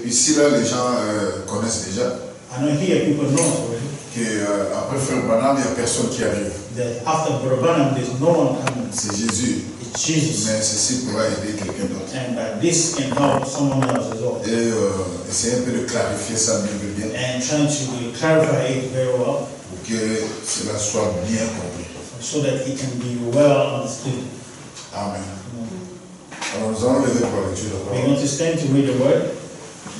ici là, les gens connaissent déjà. I know here people know already. Après Frère Branham, il n'y a personne qui arrive. That after Brother Branham, there's no one coming. C'est Jésus. It's Jesus. Mais ceci pourra aider quelqu'un d'autre. And this can help someone else as well. Et essayer un peu de clarifier ça bien. And trying to clarify it very well. Pour que cela soit bien compris. So that it can be well understood. Amen. Alors nous allons lever pour la lecture. We're going to stand to read the word.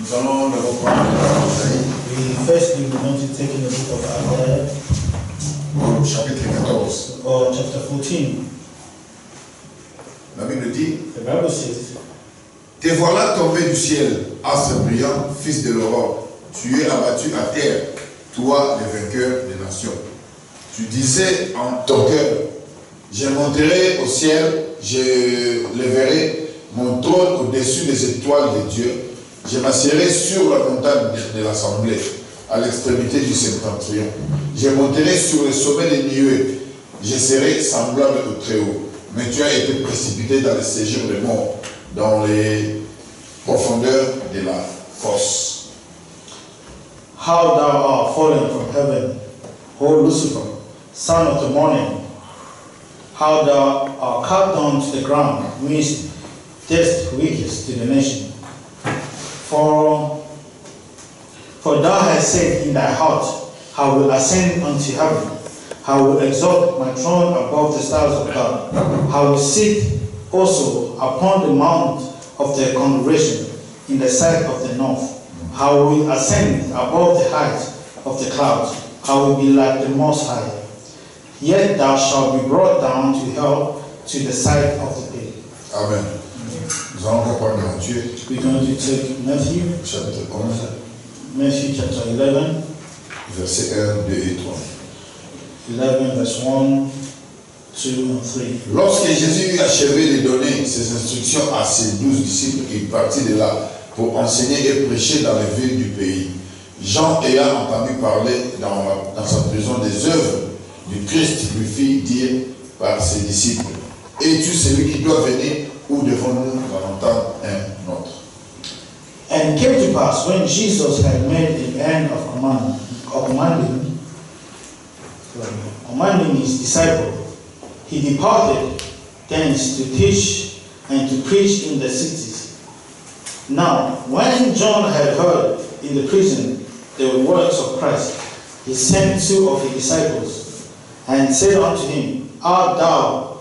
Nous allons d'abord prendre Isaïe. Firstly, we're going to take in the book of Isaiah. Chapitre 14. Or chapter 14. La Bible dit, The Bible says, te voilà tombé du ciel, astre brillant, fils de l'aurore. Tu es abattu à terre, toi le vainqueur des nations. Tu disais en ton cœur, je monterai au ciel, je lèverai mon trône au-dessus des étoiles de Dieu. Je m'assierai sur la montagne de l'assemblée, à l'extrémité du septentrion. Je monterai sur le sommet des nuées. Je serai semblable au Très-Haut. Mais tu as été précipité dans le séjour des morts, dans les profondeurs de la fosse. how thou art fallen from heaven, O Lucifer, son of the morning, how thou art cut down to the ground, which death weakest to the nation. For thou hast said in thy heart, I will ascend unto heaven, I will exalt my throne above the stars of God, I will sit also upon the mount of the congregation in the sight of the north. I will ascend above the height of the clouds. I will be like the Most High. Yet thou shalt be brought down to hell, to the side of the pit. Amen. Nous allons reprendre Matthieu, We're going to take Matthew, chapitre 11, Matthew chapter 11, versets 1, 2 et 3. 11 verse 1, 2 and 3. Lorsque Jésus eut achevé de donner ses instructions à ses 12 disciples, il partit de là pour enseigner et prêcher dans les villes du pays. Jean, ayant entendu parler dans sa prison des œuvres du Christ, lui fit dire par ses disciples, es-tu celui qui doit venir ou devons-nous en entendre un autre? And it came to pass, when Jesus had made an end of commanding his disciples, he departed thence to teach and to preach in the cities. Now, when John had heard in the prison the works of Christ, he sent 2 of his disciples, and said unto him, art thou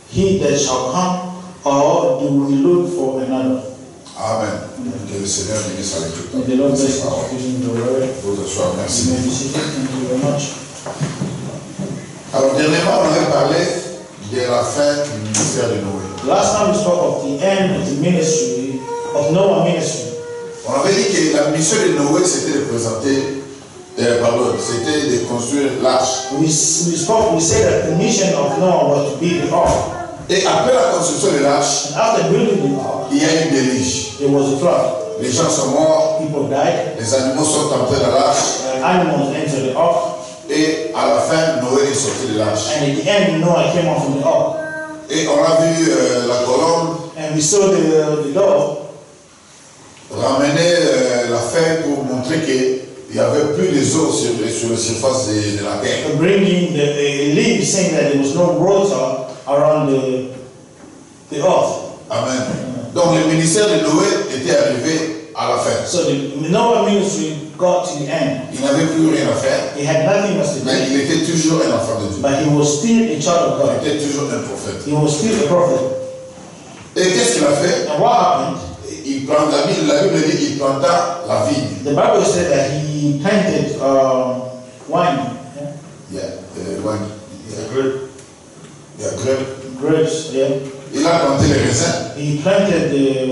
he that shall come, or do we look for another? Amen. Que le Seigneur bénisse avec tout. May the Lord bless you the word. Vous asseoir, merci. You may be seated. Thank you very much. Alors, dernièrement, on avait parlé de la fin du ministère de Noé. Last time we spoke of the end of the ministry, of Noah's ministry. On avait dit que la mission de Noé, c'était de présenter, c'était de construire l'arche. We said that the mission of Noah was to build the ark. Et après la construction de l'arche, And after building the ark, il y a eu une déluge. there was a flood. Les gens sont morts, People died. les animaux sont entrés dans l'arche, Animals entered the ark. et à la fin, Noé est sorti de l'arche. And at the end, Noah came out from the ark. Et on a vu la colombe And we saw the dove ramener la fin pour montrer qu'il n'y avait plus des eaux sur la surface de la terre. bringing the leaf, saying that there was no water around the earth. Amen. Donc le ministère de Noé était arrivé à la fin. So the Noah ministry got to the end. Il n'avait plus rien à faire, He had nothing else to mais do, il était toujours un enfant de Dieu. but he was still a child of God. Il était toujours un prophète. He was still a prophet. Et qu'est-ce qu'il a fait? And what happened? Il planta, la Bible dit qu'il planta la vigne. The Bible said that he planted wine. Wine. Grapes, yeah. Il a planté les raisins He planted the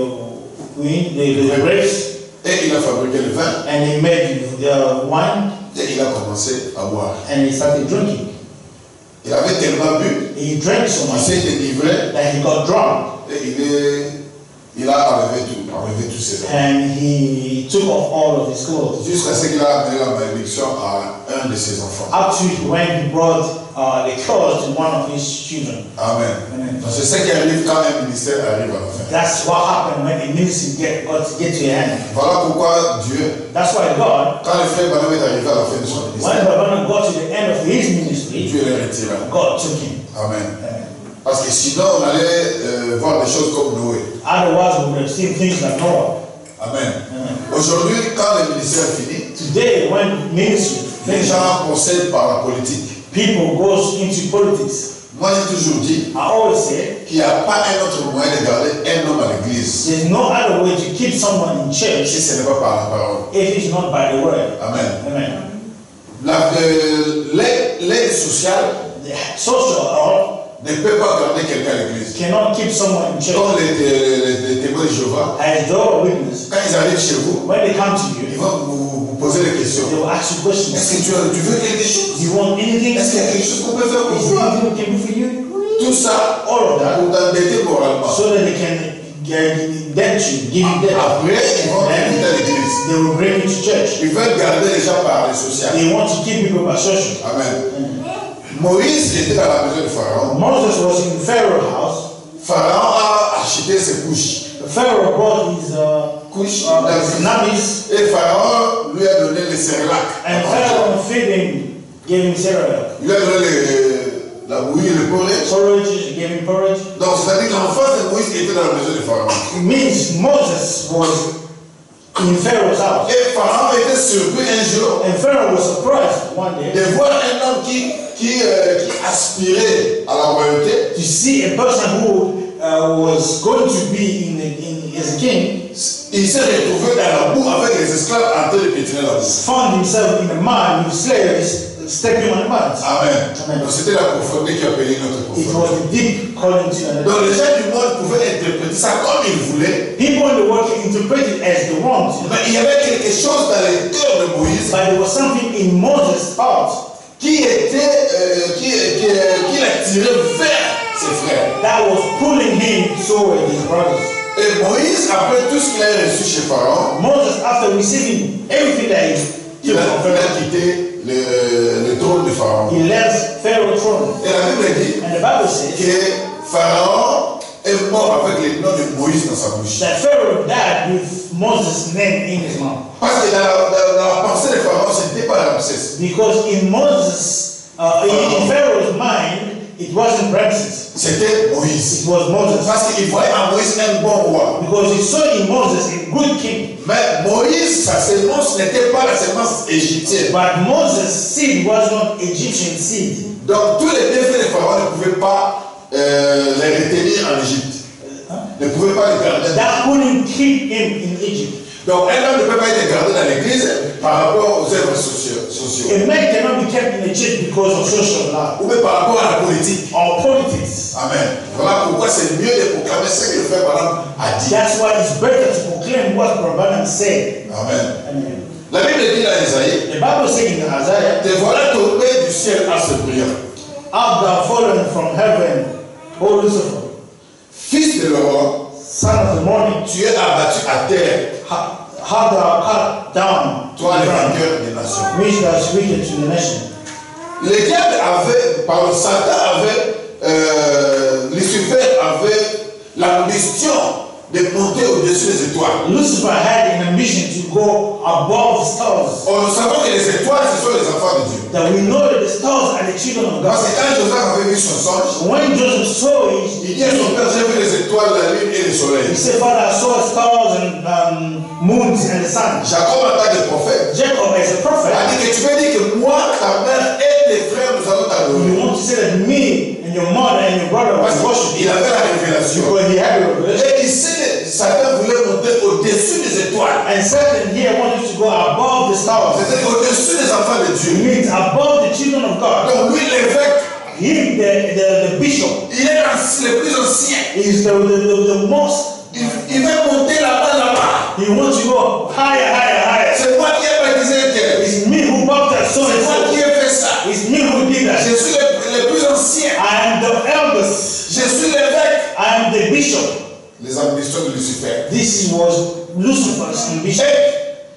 grapes, et il a fabriqué le vin and he made the wine, et il a commencé à boire. and he started drinking. Il avait tellement bu, He drank so il much s'est délivré that he got drunk, et il a enlevé tout. enlevé tous ses habits. And he took off all of his clothes. Jusqu'à ce qu'il a amené la malédiction à un de ses enfants. Up to when he brought the curse to one of his children. Amen. Amen. Donc c'est ce qui arrive quand un ministère arrive à la fin. That's what happened when a ministry get to your hand. Voilà pourquoi Dieu, That's why God, quand le frère Branham est arrivé à la fin de son when ministère, Branham got to the end of his ministry, Dieu l'a retiré. God took him. Amen. Amen. Parce que sinon on allait voir des choses comme Noé. Otherwise, we would have seen things like Noah. Amen. Amen. Aujourd'hui, quand le ministère finit, Today, when ministry les finishes, gens procèdent par la politique. people goes into politics. Moi j'ai toujours dit I always say qu'il n'y a pas un autre moyen de garder un homme à l'église there's no other way to keep someone in church si ce n'est pas par la parole. if it's not by the word. Amen. Amen. L'aide sociale The social or ne peut pas garder quelqu'un à l'église. cannot keep someone in church. Comme les témoins de Jéhovah, As though a witness, quand ils arrivent chez vous, when they come to ils you, vont vous poser des questions. they will ask you questions. Est-ce que tu veux quelque chose? Do you want anything? Est-ce qu'il y a quelque chose qu'on peut faire pour Is vous? there anything we can do for you? Tout ça, All of that, pour t'embêter moralement. so that they can debt you, give you debt. Après, ils vont t'inviter à And l'église. they will bring you to church. Ils veulent garder les gens par les sociales. They want to keep people by social. Amen. Moïse était dans la maison de Pharaon. Moses was in Pharaoh's house. Pharaon a acheté ses couches. Pharaoh brought his Couches nabis, et Pharaon lui a donné les céréales. and Pharaoh fed him, gave him cereal. Il lui a donné la bouillie et le porridge. Porridge, gave him porridge. Donc, c'est-à-dire que l'enfance de Moïse était dans la maison de Pharaon. It means Moses was in Pharaoh's house. Et Pharaon était surpris un jour And Pharaoh was surprised one day de voir un homme qui aspirait à la royauté. to see a person who was going to be as a king Il s'est retrouvé dans la boue avec les esclaves en train de pétrir la boue. found himself in a mine with slaves stepping on the mud. Amen. Amen. Donc, c'était la profondeur qui appelait notre It was profondeur. the deep calling to another. Donc les gens du monde pouvaient interpréter ça comme ils voulaient. People in the world can interpret it as they want, Mais il y avait quelque chose dans les cœurs de Moïse but there was something in Moses' heart qui l'attirait vers ses frères. that was pulling him toward his brothers. Et Moïse, après tout ce qu'il a reçu chez Pharaon, Moses, after receiving everything that he il took a from Pharaoh, quitté le trône de Pharaon. he left Pharaoh's throne. Et la Bible dit And the Bible says que Pharaon est mort avec le nom de Moïse dans sa bouche. that Pharaoh died with Moses' name in his mouth. Parce que dans la pensée de Pharaon, ce n'était pas Ramsès. Because in Moses, in Pharaoh's mind, it wasn't Ramses. C'était Moïse. It was Moses. Parce qu'il voyait en Moïse un bon roi. Because he saw in Moses a good king. Mais Moïse, sa sémence n'était pas la sémence égyptienne. But Moses' seed was not Egyptian seed. Donc tous les bienfaits de Pharaon ne pouvaient pas les retenir en Égypte. Ne pouvaient pas les garder. That couldn't keep him in Egypt. Donc un homme ne peut pas être gardé dans l'église par rapport aux œuvres sociaux. A man cannot be kept in the church because of social life Ou même par rapport à la politique. or politics. Amen. Voilà pourquoi c'est mieux de proclamer ce que le frère Branham a dit. That's why it's better to proclaim what Branham said. Amen. Amen. La Bible dit dans Isaïe, The Bible says in Isaiah, te voilà tombé du ciel à ce brillant. "Art thou fallen from heaven, O Lucifer, Fils de l'aurore, son of the morning? tu es abattu à terre, How thou cut down toi le the ground, vainqueur des nations. which thou speakest to the nation." Le diable avait, pardon, Satan avait, Lucifer avait l'ambition de monter au-dessus des étoiles. Lucifer had an ambition to go above the stars. Or, nous savons que les étoiles, ce sont les enfants de Dieu. That we know that the stars are the children of Parce God. que quand Joseph avait vu son songe, When Joseph saw it, il dit à son père, j'ai vu les étoiles, la lune et le soleil. he said, "Father, I saw stars and moons and the sun." Jacob, en tant que prophète, Jacob, as a prophet, a dit que tu veux dire que moi, ta mère et tes frères, nous allons t'adorer. you want to say that me and your mother and your brother Parce was worship qu'il avait la révélation. because he had a revelation. Et ici, Satan voulait monter au-dessus des étoiles. And Satan here wanted to go above the stars. C'est-à-dire au-dessus des enfants de It Dieu. means above the children of God. Donc lui, l'évêque, Him, the bishop, il est le plus ancien. is the most. Il veut monter là-bas. He wants to go higher, higher, higher. C'est moi qui ai baptisé un tel. It's me who baptized so C'est and moi so. qui ai fait ça. It's me who did that. Je suis le plus ancien. I am the eldest. Je suis l'évêque. I am the bishop. Les ambitions de Lucifer. This was Lucifer's ambition.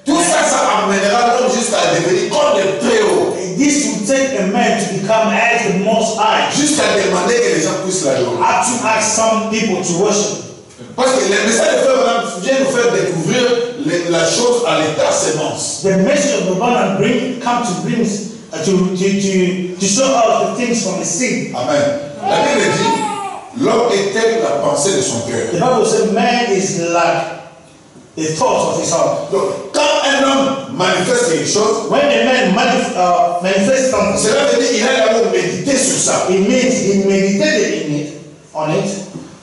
Tout ça, ça amènera l'homme jusqu'à devenir comme le Très-Haut. This will take a man to become as the Most High. Jusqu'à demander que les gens puissent l'adorer. Up to ask some people to worship. Parce que le message de Frère vient nous faire découvrir la chose à l'état sémence. The message of the Bible come to bring to show us the things from the seed. Amen. La Bible dit, l'homme est tel la pensée de son cœur. The Bible says man is like the thoughts of his heart. Donc, quand un homme manifeste quelque chose, when a man manifests something, cela veut dire qu'il a d'abord médité sur ça. It means he meditated on it.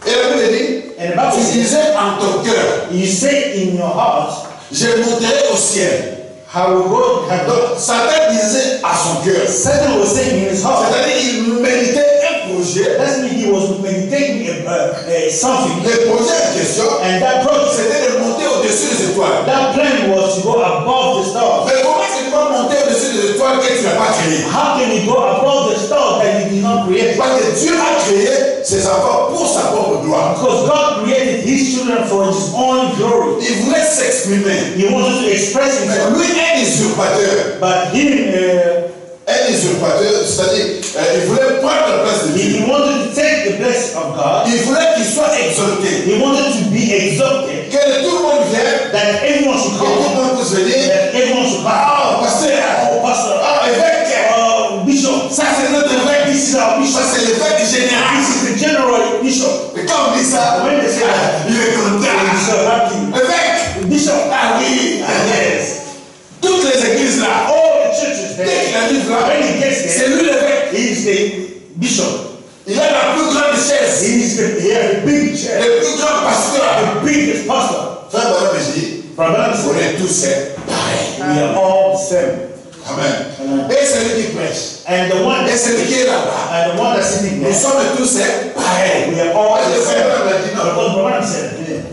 Et la Bible dit, tu disais en ton cœur, you say in your heart, je monterai au ciel. How will go? Donc, Satan disait à son cœur. Satan was saying in his heart. C'est-à-dire qu'il méditait un projet. That means he was meditating something. Le projet en question, and that project, c'était de monter au-dessus des étoiles. That plan was to go above the stars. Mais comment est-ce que tu vas monter au-dessus des étoiles que tu n'as pas créées? How can you go above the stars that you did not create? Parce que Dieu a créé ses enfants pour sa propre gloire. Because God created His children for His own glory. Il voulait s'exprimer. He wanted to express himself. Lui est usurpateur. But him, un usurpateur, c'est-à-dire, il voulait prendre la place de Dieu. He wanted to take the place of God. Il voulait qu'il soit exalté. He wanted to be exalted. Que tout le monde vienne. That everyone should come. Que tout le monde puisse venir. That everyone should come. Ah, pasteur. Oh, pastor. Ah, évêque. Bishop. Ça, c'est notre évêque. This is our bishop. Ça, c'est l'évêque général. This is the general bishop. Et quand on dit ça, when they say that, il est content. He's so happy. Évêque. Bishop. Ah oui. Yes. Toutes les églises là. All the churches there. Dès qu'il arrive là, when he gets there, c'est lui l'évêque. He is the bishop. Il a la plus grande chaise. He is the big chair. Le plus grand pasteur. The biggest pastor. Frère Branham dit, on est tous pareils. We are all the same. Amen. Et celui qui prêche. And the one et celui qui est là-bas. And the one that's sitting there. Nous sommes tous pareils. We are all the same.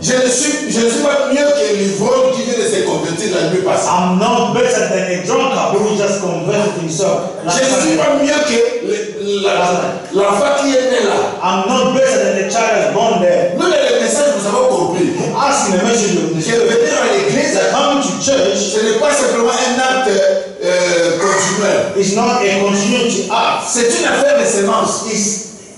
Je ne suis pas mieux que l'ivrogne qui vient de se convertir la nuit passée. I'm not better than a drunkard who just converted himself. Je ne suis pas mieux que l'enfant qui est né là. I'm not better than the child that's born there. Nous, les messages, nous avons compris. As in the message of the que venir à l'église, coming to church, ce n'est pas simplement un acte continuel. It's not a continuity act. C'est une affaire de sémence.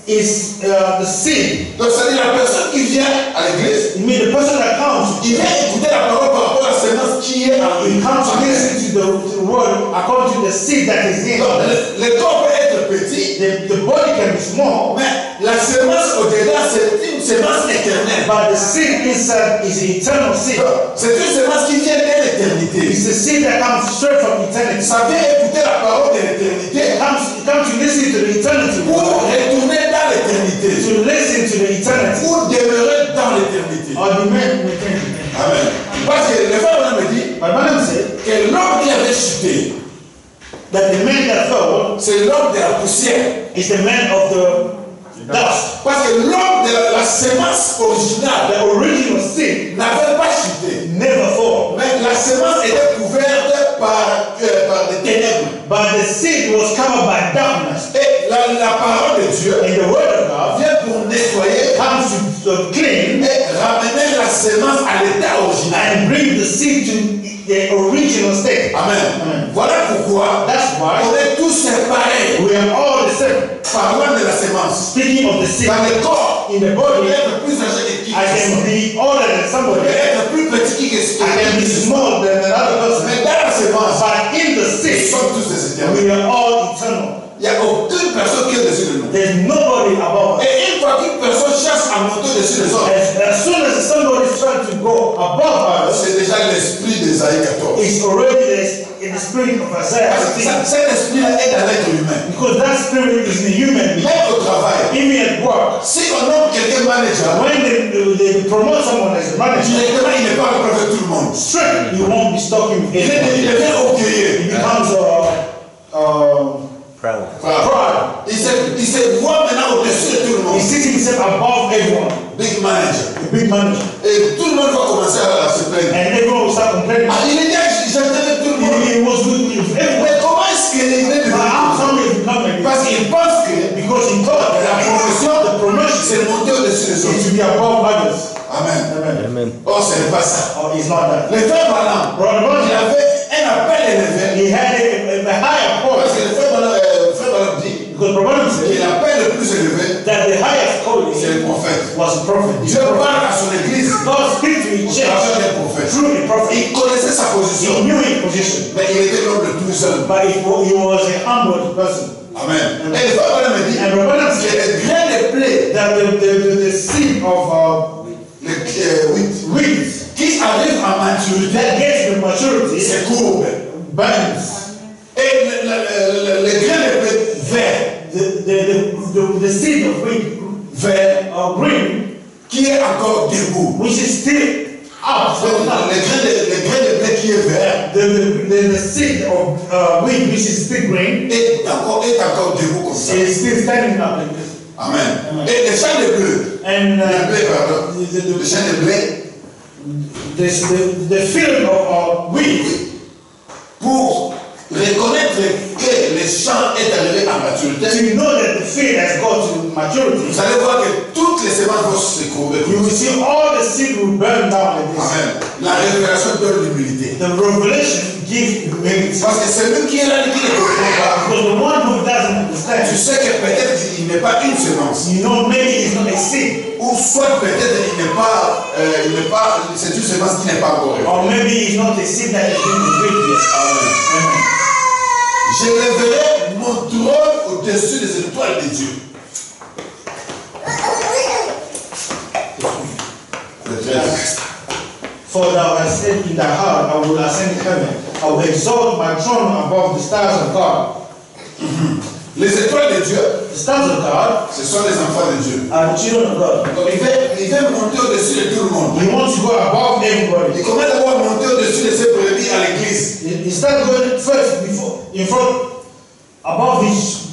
Is the seed. Donc, c'est-à-dire la personne qui vient à l'église, you mean the person that comes, il vient écouter la parole par rapport à la sémence qui est en lui. He comes to listen to the word according to the seed that is in. Donc, le corps peut être petit, the body can be small, mais la sémence au-dedans, c'est une sémence éternelle. But the seed inside is an eternal seed. C'est une sémence qui vient de l'éternité. It's a seed that comes straight from eternity. Ça vient écouter la parole de l'éternité. It comes to listen to the eternity. Pour retourner dans l'éternité. To listen to the eternity. Pour demeurer dans l'éternité. Or remain in eternity. Amen. Parce que le frère me dit que l'homme qui avait chuté, that the man that fell, c'est l'homme de la poussière. Is the man of the dust. Parce que l'homme de la sémence originale, the original seed, n'avait pas chuté. Never fall. Mais la sémence était couverte par des ténèbres. But the seed was covered by darkness. Et la parole de Dieu, and the word of God, vient pour nettoyer, comes to clean, et ramener la sémence à l'état original. And bring the seed to the original state. Amen. Voilà pourquoi that's why on est tous séparés. We are all the same. Parlant de la sémence. Speaking of the seed. Dans le corps, in the body, être plus âgé que qui. I can be older than somebody. Être plus petit que ce qui. I can be small than another person. Mais dans la sémence, but in the seed, nous sommes tous des éternels. We are all eternal. Il n'y a aucune personne qui est dessus de nous. There's nobody above us. Et une fois qu'une personne cherche à monter dessus les autres, as soon as somebody is trying to go above us, c'est déjà l'esprit d'Ésaïe 14. It's already in the spirit of Isaiah. Cet esprit-là est dans l'être humain. Because that spirit is in the human being. Même au travail. Even at work. Si on nomme quelqu'un manager, when they promote someone as a manager, directement il n'est pas avec tout le monde. Straight, you won't be stalking with anyone. Il devient orgueilleux. He becomes proud. Il se voit maintenant au-dessus de tout le monde. He sees himself above everyone. Big manager. A big manager. Et tout le monde va commencer à se plaindre. And everyone will start complaining. Ah, il est avec tout le monde. He was good with everyone. Mais comment est-ce qu'il est devenu? Parce qu'il pense que because he thought la promotion, the promotion, c'est monter au-dessus des autres. to be above others. Amen. ce n'est pas ça. or it's not that. Le frère Branham, Brother il Branham, avait un appel élevé. he had a higher Parce calling. que le frère Branham dit Because Brother Branham que said l'appel le plus élevé, that the highest calling c'est le prophète. was a prophet. Dieu parle à son église God speaks to his à travers church des prophètes. through a prophet. Il connaissait sa He position, knew his position, mais il était l'homme le plus seul. but he was a humble person. Amen. Et le frère Branham me dit And Brother Branham que said les grains de blé, that the seed of wheat qui arrivent à maturité, that gets the maturity c'est courbe. bends. Et les grains de blé verts, The seed of wheat vert, green, qui est encore debout. which is still up. Donc, les grains de blé qui est vert The seed of wheat, which is still green, est encore debout comme ça. is still standing up like this. Amen. Et les champs de blé, And le blé, pardon, les champs de blé, the field of wheat, pour reconnaître que le champ est arrivé à maturité, to know that the field has got to maturity, vous allez voir que toutes les semences vont se courber. you will see all the seed will burn down like this. Amen. La révélation donne l'humilité. The revelation gives humility. Parce que celui qui est là, qui ne comprend pas, Because the one who doesn't tu understand, sais que peut-être il n'est pas une semence. you know, maybe it's not a seed, Ou soit peut-être il n'est pas, c'est une semence qui n'est pas encore révélée. or maybe it's not a seed that has been revealed yet. Amen. Je lèverai mon trône au-dessus des étoiles de Dieu. For thou hast said in thy heart, I will ascend heaven. I will exalt my throne above the stars of God. Les étoiles de Dieu, The stars of God ce sont les enfants de Dieu. are the children of God. Donc il veut monter au-dessus de tout le monde. He wants to go above everybody. Il commence d'abord à monter au-dessus de ses brebis à l'église. He starts going first in front, above his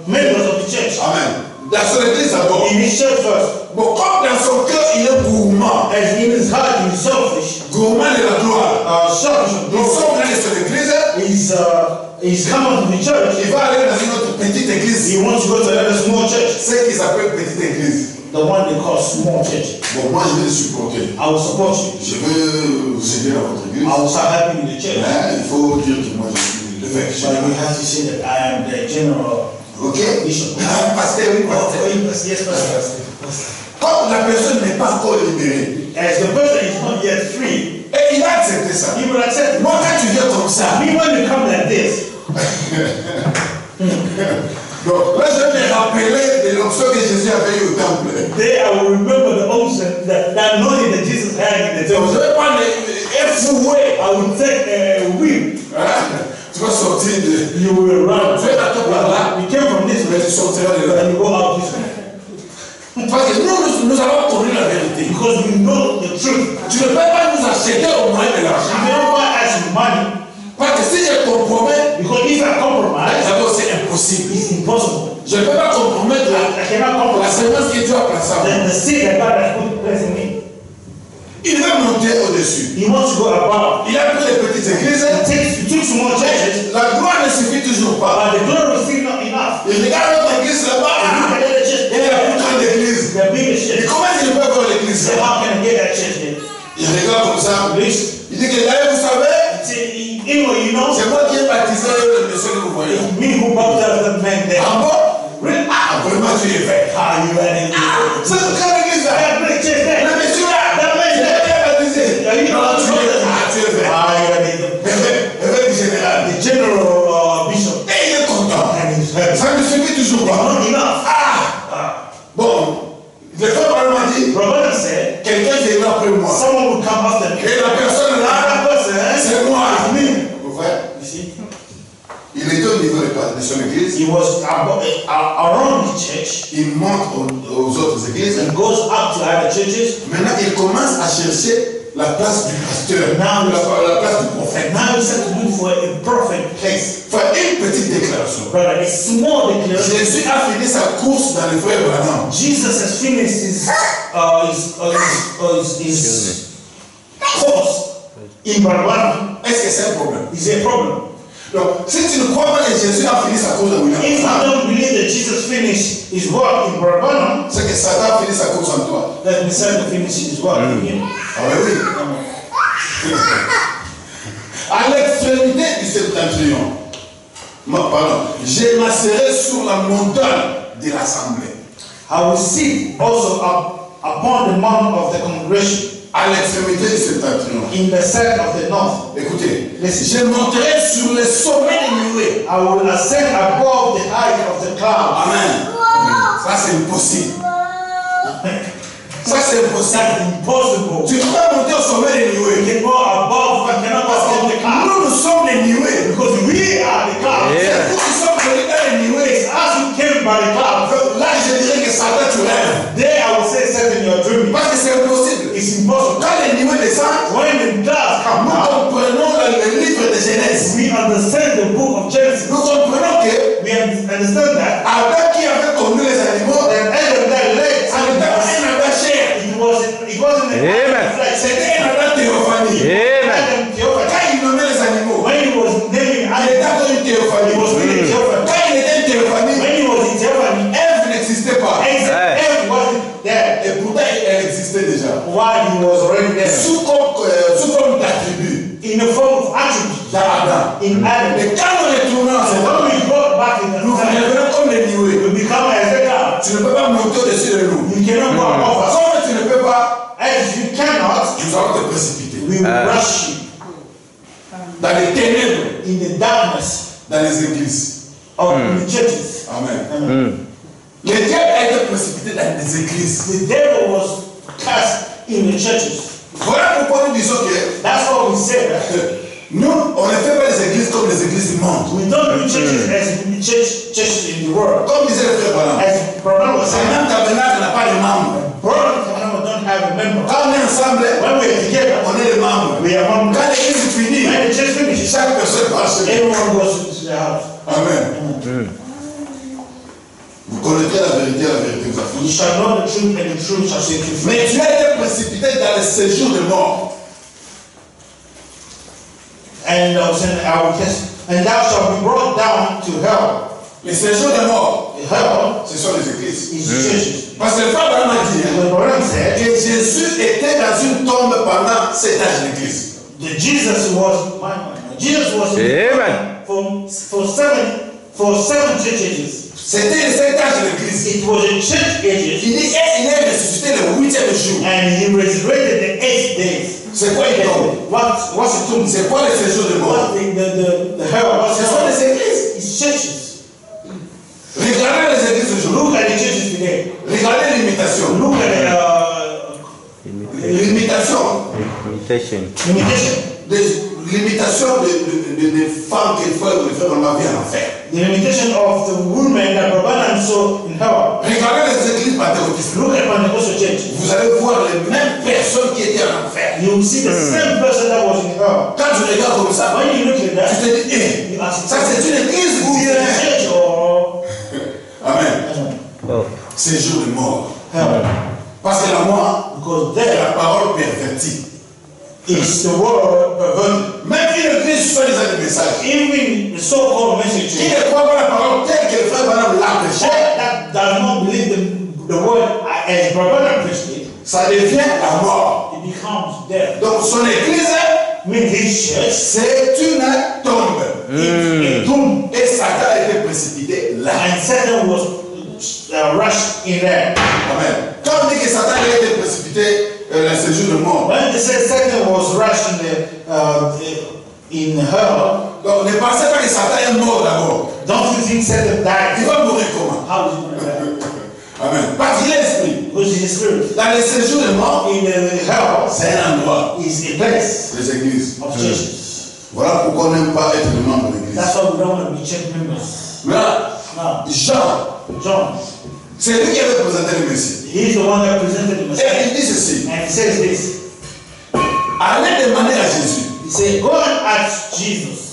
members of the church. Amen. Dans son église d'abord. In his church first. Bon, comme dans son cœur, il est gourmand. As in his heart, he's selfish. Gourmand de la gloire. Selfish of Nous glory. sommes dans son église. He's come to the church. Il va aller dans une autre petite église. He wants to go to another small church. C'est qu'ils appellent petite église. The one they call small church. Bon, moi je vais le supporter. I will support you. Je veux vous aider dans votre église. I will start helping in the church. Mais il faut dire que moi je suis le But you have to say that I am the general Ok? bishop. Pasteur, oui, pasteur. Yes, pastor. Comme la personne n'est pas encore libérée, As the person is not yet free, et il a accepté ça. he will accept. Moi, quand tu viens comme ça, Me when you come like this, donc là, je vais me rappeler de l'onction que Jésus avait eu au temple. there I will remember the unction, that anointing that Jesus had in the Donc, je temple. vais prendre un fouet. I will take a whip. Tu vas sortir de. You will run. Tu es d'accord par là, You came from this mais way, tu sortiras de là. and you go out this way. Parce que nous avons connu la vérité. Because we know the truth. Tu ne peux pas nous acheter au moyen de You l'argent. don't buy us money. Parce que si je compromets, Because if I compromise, d'abord c'est impossible. it's impossible. Je ne peux pas compromettre I cannot la compromise. semence que Dieu a placée en moi. The seed that God has put place in me. Il veut monter au-dessus. He wants to go above. Il a pris les petites églises. He took small churches, La gloire ne suffit toujours pas. but the glory is still not enough. Il regarde notre église If you là-bas. look at the church, Il y a la plus grande église. the biggest Et church. comment il peut avoir l'église So là? how can I get that church there? Il regarde comme ça. Listen, Il dit que là, vous savez, you know, c'est moi qui ai baptisé le monsieur que vous voyez. it's me who baptized that man there. Ah bon? Ah, vraiment, tu es fait. How you had it? C'est une grande église là. That big church there. Le monsieur là, That man c'est there. qui a baptisé. You know, Non, tu es fait. Ah, tu es fait. How you had it? Évêque général. The general bishop. Et il est content. And he's happy. Ça ne suffit toujours pas. Not enough. Bon, le frère Parlement dit, Brother said, quelqu'un viendra après moi. someone will come after me. Et la personne là, Another person, c'est moi. it's me. Vous voyez? You see? Il était au niveau de son église. He was around the church Il monte aux autres églises. and goes up to other churches. Maintenant, il commence à chercher la place du pasteur, la place du prophète. Now he said to look for a prophet place. Faire une petite déclaration. Brother, a small declaration. Jésus a fini sa course dans le frère Branham. Jesus has finished his course in Barbara. Est-ce que c'est un problème? Is a problem. Donc, si tu ne crois pas que Jésus a fini sa course dans William, If you don't believe that Jesus finished his work in Barbara, c'est que Satan a fini sa course en toi. that Messiah finished his work in him. Ah oui. À l'extrémité du septentrion, pardon, je m'asserai sur la montagne de l'assemblée. I will sit also upon the mount of the congregation. À l'extrémité du septentrion. In the side of the north. Écoutez, listen. Je monterai sur les sommets des nuées. I will ascend above the height of the clouds. Amen. Ça c'est impossible. Ça c'est impossible. Tu ne peux pas monter au sommet des nuées. You can go above and cannot go above the clouds. Nous sommes les nuées. Because we are the clouds. C'est nous qui sommes venus dans les nuées. As you came by the clouds. Là je dirais que Satan tu rêves. There I will say Satan, you are dreaming. Parce que c'est impossible. It's impossible. Quand les nuées descendent, When the clouds come nous down, comprenons le livre de Genèse. we understand the book of Genesis. Nous comprenons que We understand that Adam qui avait connu les animaux, that Adam that led ça n'était pas un Adam chair. it wasn't an Amen. flesh. C'était un Adam théophanie. Amen. Adam theophany. Quand il nommait les animaux, When he was naming il était Adam, dans une théophanie. he was really theophany. Quand il était une théophanie, When he was in theophany, Ève n'existait pas. Eve wasn't there. Et pourtant, elle existait déjà. While he was already there. Sous forme d'attribut In the form of attributes. dans Adam. In Adam. Mais quand nous retournons en So cet when homme, we go back in the nous time, devenons comme les nuées. we become as the cloud. Tu ne peux pas monter au-dessus de nous. You cannot go above us. Comme tu ne peux pas, As you cannot, nous allons te précipiter we will rush you dans les ténèbres, in the darkness dans les églises. of the churches. Amen. Le diable a été précipité dans les églises. The devil was cast in the churches. Voilà pourquoi nous disons que That's why we say that. nous, on ne fait pas les églises comme les églises du monde. We don't do churches as the churches in the world. Comme disait le frère Branham, As Brother was c'est saying, même tabernacle n'a pas de membres. Brother don't have a member. Quand on est ensemble, When we are together, on est des membres. we are members. Quand l'église finit, When the church finishes, chaque personne passe. everyone goes to their house. Amen. Vous connaîtrez la vérité vous You affranchira. shall know the truth, and the truth shall set you free. Mais tu as été précipité dans le séjour de mort. And thou shalt be brought down to hell. Le séjour de mort, Hell ce sont les églises. is the churches. Parce que le frère Branham a dit The Quran said que Jésus était dans une tombe pendant 7 ans de l'église. that Jesus was in Amen. for seven church ages. C'était les 7 ans de l'église. It was a church ages, Il dit, et il est ressuscité le 8e jour. and he resurrected the 8 days. C'est quoi une tombe? What's a tomb? C'est quoi le séjour de mort? What's the hell? What's Ce sont hell? les églises. It's churches. Regardez les églises aujourd'hui. Look at the churches today. Regardez l'imitation. Look at L'imitation. Imitation. limitation. L'imitation des femmes qu'il faut dans ma vie en enfer. The limitation of the women that Rabbanan saw in hell. Regardez les églises pentecôtistes. Look at Pentecostal church. Vous allez voir les mêmes personnes qui étaient en enfer. You will see the same person that was in hell. Quand tu regardes comme ça, When you look at that, tu te dis, you ask, ça c'est une église ou is it bien? a church or Amen. Oh. C'est jour de mort. hell? Parce que la mort, Because c'est there la parole pervertie. is the word perverted. Même une église soit des messages. Even the so-called message Qui ne croit pas la parole telle que le frère Branham l'a prêché, that does not believe the word as Rabbanan preached it, ça devient la mort. it becomes death. Donc son église, Mean his church, c'est une tombe. it's a tomb, Et Satan a été précipité là. and Satan was rushed in there. Amen. Quand on dit que Satan a été précipité le séjour de mort, When they say Satan was rushed in hell, donc ne pensez pas que Satan est mort d'abord. don't you think Satan Il died? va mourir comment? How is he going to die? Amen. Parce qu'il est esprit. Because he's a spirit. Dans les séjours de mort, In hell c'est un endroit. is a place Les églises. of churches. Voilà pourquoi on n'aime pas être membre de l'église. That's why we don't want to be church members. Maintenant, Now, Jean, John, c'est lui qui avait présenté le Messie. he's the one that presented the Et Messiah. il dit ceci. And he says this. Allez demander à Jésus. He said, go and ask Jesus.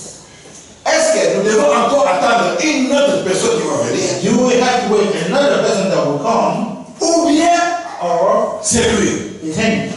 Est-ce que nous devons encore attendre une autre personne qui va venir? You will have to wait another person that will come, Ou bien or c'est lui? it's him.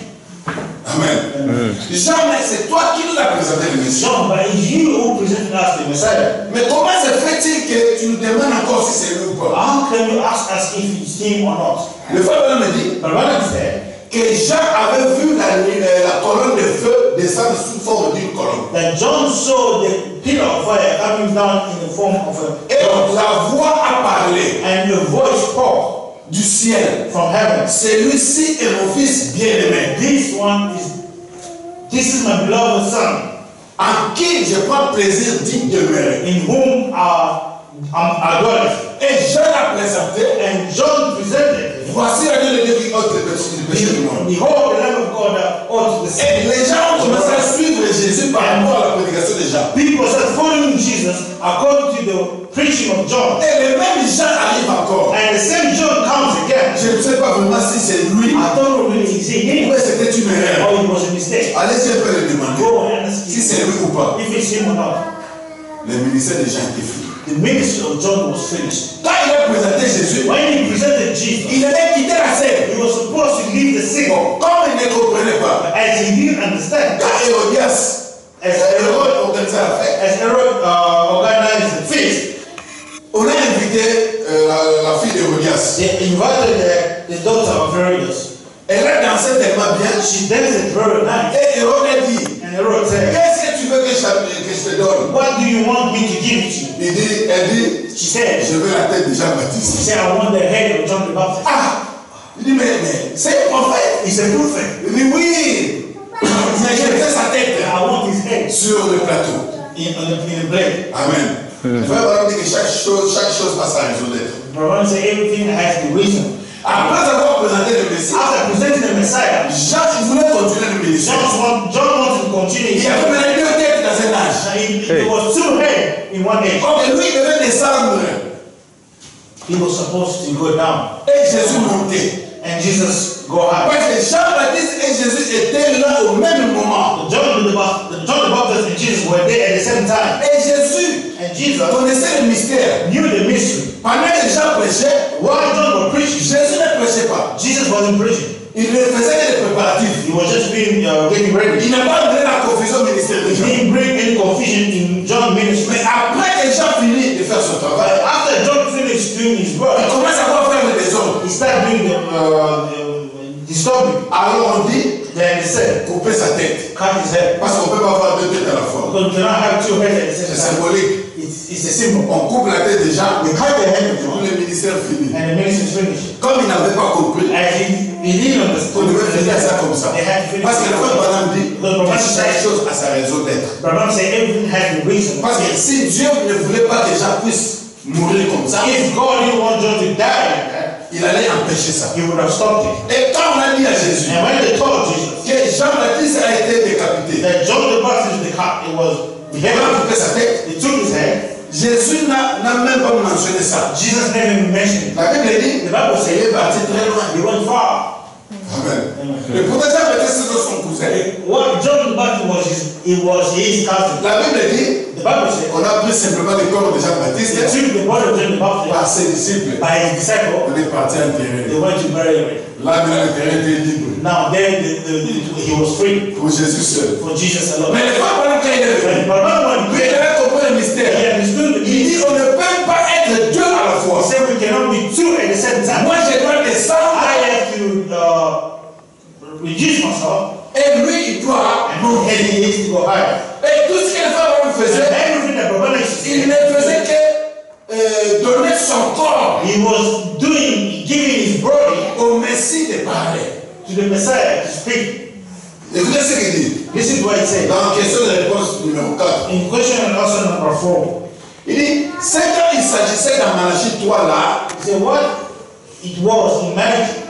Amen. Jean, mais c'est toi qui nous as présenté le Messie. John, but it's you who presented us the Messiah. Mais comment se fait-il que tu nous demandes encore si c'est lui ou pas? How can you ask us if it's him or not? Le frère Branham me dit, But Branham said, que Jean avait vu la colonne de feu descendre sous forme d'une colonne. That John saw the pillar of fire coming down in the form of a Et la voix a parlé and the voice spoke du ciel. from heaven. Celui-ci est mon fils bien-aimé, This is my beloved son, en qui je prends plaisir d'y demeurer. in whom I dwell. Et Jean a présenté, And John presented, voici la Dieu de Dieu qui ôte le péché du monde. behold the Lamb of God that ought to the Et sin. les gens ont commencé à suivre Jésus par rapport à la prédication de Jean. People started following Jesus according to the preaching of John. Et le même Jean arrive encore. And the same John comes again. Je ne sais pas vraiment si c'est lui I don't know really is he him ou c'était une erreur. or it was a mistake. Allez-y un peu le demander Go and ask si him c'est lui ou pas. if it's him or not. Le ministère de Jean était fini. The ministry of John was finished. Quand il a présenté Jésus, When he presented Jesus, il avait quitté la scène. he was supposed to leave the scene. Bon, comme il ne comprenait pas, But as he didn't understand, quand Hérodias, as Hérode Herod, organisait la fête, as Herod organized the feast, on a invité la fille d'Hérodias. they invited the daughter of Herodias. Elle a dansé tellement bien. She danced very nice. Et Hérode a dit, And Herod said, qu'est-ce que tu veux que je te donne? what do you want me to give it to you? Elle dit, She said, je veux la tête de she Jean-Baptiste. said, I want the head of John the Baptist. Ah! Il dit, mais c'est un prophète. He's a prophet. Il dit, oui. Mais je veux sa tête I want his head sur le plateau. in the blade. Amen. Le frère Baron dit que chaque chose a sa raison d'être. Brother said everything has the reason. Après avoir présenté le Messie, After presenting the Messiah, Jacques voulait continuer le ministère. John wanted to continue. Il y avait maintenant deux têtes dans un âge. There was two heads in one age. Et lui, il devait descendre. He was supposed to go down. Et Jésus montait. And Jesus go high. Parce que Jean-Baptiste et Jésus étaient là au même moment. John the Baptist and Jesus were there at the same time. Et Jésus And Jesus connaissait le mystère. knew the mystery. Pendant que Jean prêchait, While John was preaching, Jésus ne prêchait pas. Jesus wasn't preaching. Il ne faisait que des préparatifs. He was just getting ready. Il n'a pas donné la confusion au ministère de He Jean. didn't bring any confusion in John's ministry. Mais après que Jean finit de faire son But travail, after John finished doing his work, il commence à voir faire le désordre. he started doing the disturbing. Alors on dit, Then he said, couper sa tête. cut his head. Parce qu'on ne peut pas avoir deux têtes à la fois. Because you cannot have two heads at the C'est same time. symbolique. It's a symbol. On coupe la tête de Jean, You cut the head of tout John, le ministère finit. and the ministry is finished. Comme il n'avait pas compris, As he didn't on understand, devait finir ça comme ça. they had to finish Parce que le frère it. Branham dit que chaque chose a sa raison d'être. Brother said everything has a reason. Parce que si Dieu ne voulait pas que Jean puisse mourir comme ça, If God didn't want John to die like that, il allait empêcher ça. he would have stopped it. Et quand on a dit à Jésus And when they told Jesus que Jean-Baptiste a été décapité, that John the Baptist, it was il a beheaded, coupé sa tête, they took his head. Jésus n'a même pas mentionné ça. Jesus never even mentioned it. La Bible dit, The Bible il says est parti très loin. he went far. Amen. Le prophète Jean-Baptiste c'est son cousin. What John the Baptist was his cousin. La Bible dit, The Bible says on a pris simplement le corps de they Jean-Baptiste took the body of John the par Baptist ses disciples. by his disciple. On est parti enterrer. They went to bury him. Là, maintenant, le terrain était libre Now then, he was free pour Jésus seul. for Jesus alone. Mais le frère Branham, quand il est venu, But when lui, il avait compris le mystère. he understood the Il dit, on ne peut pas être deux à la he fois. said we cannot be two at the same time. Moi, je dois descendre I have to reduce myself, et lui, il doit monter. and he needs to go higher. Et tout ce que le frère Branham And faisait, everything that Brother il ne faisait que donner son corps he was doing, giving his body au Messie de parler. to the Messiah to speak. Écoutez ce qu'il dit. This is what he said. Dans question de réponse numéro 4. In question and answer number 4, Il dit, c'est quand il s'agissait dans Malachie 3 là, he said what it was in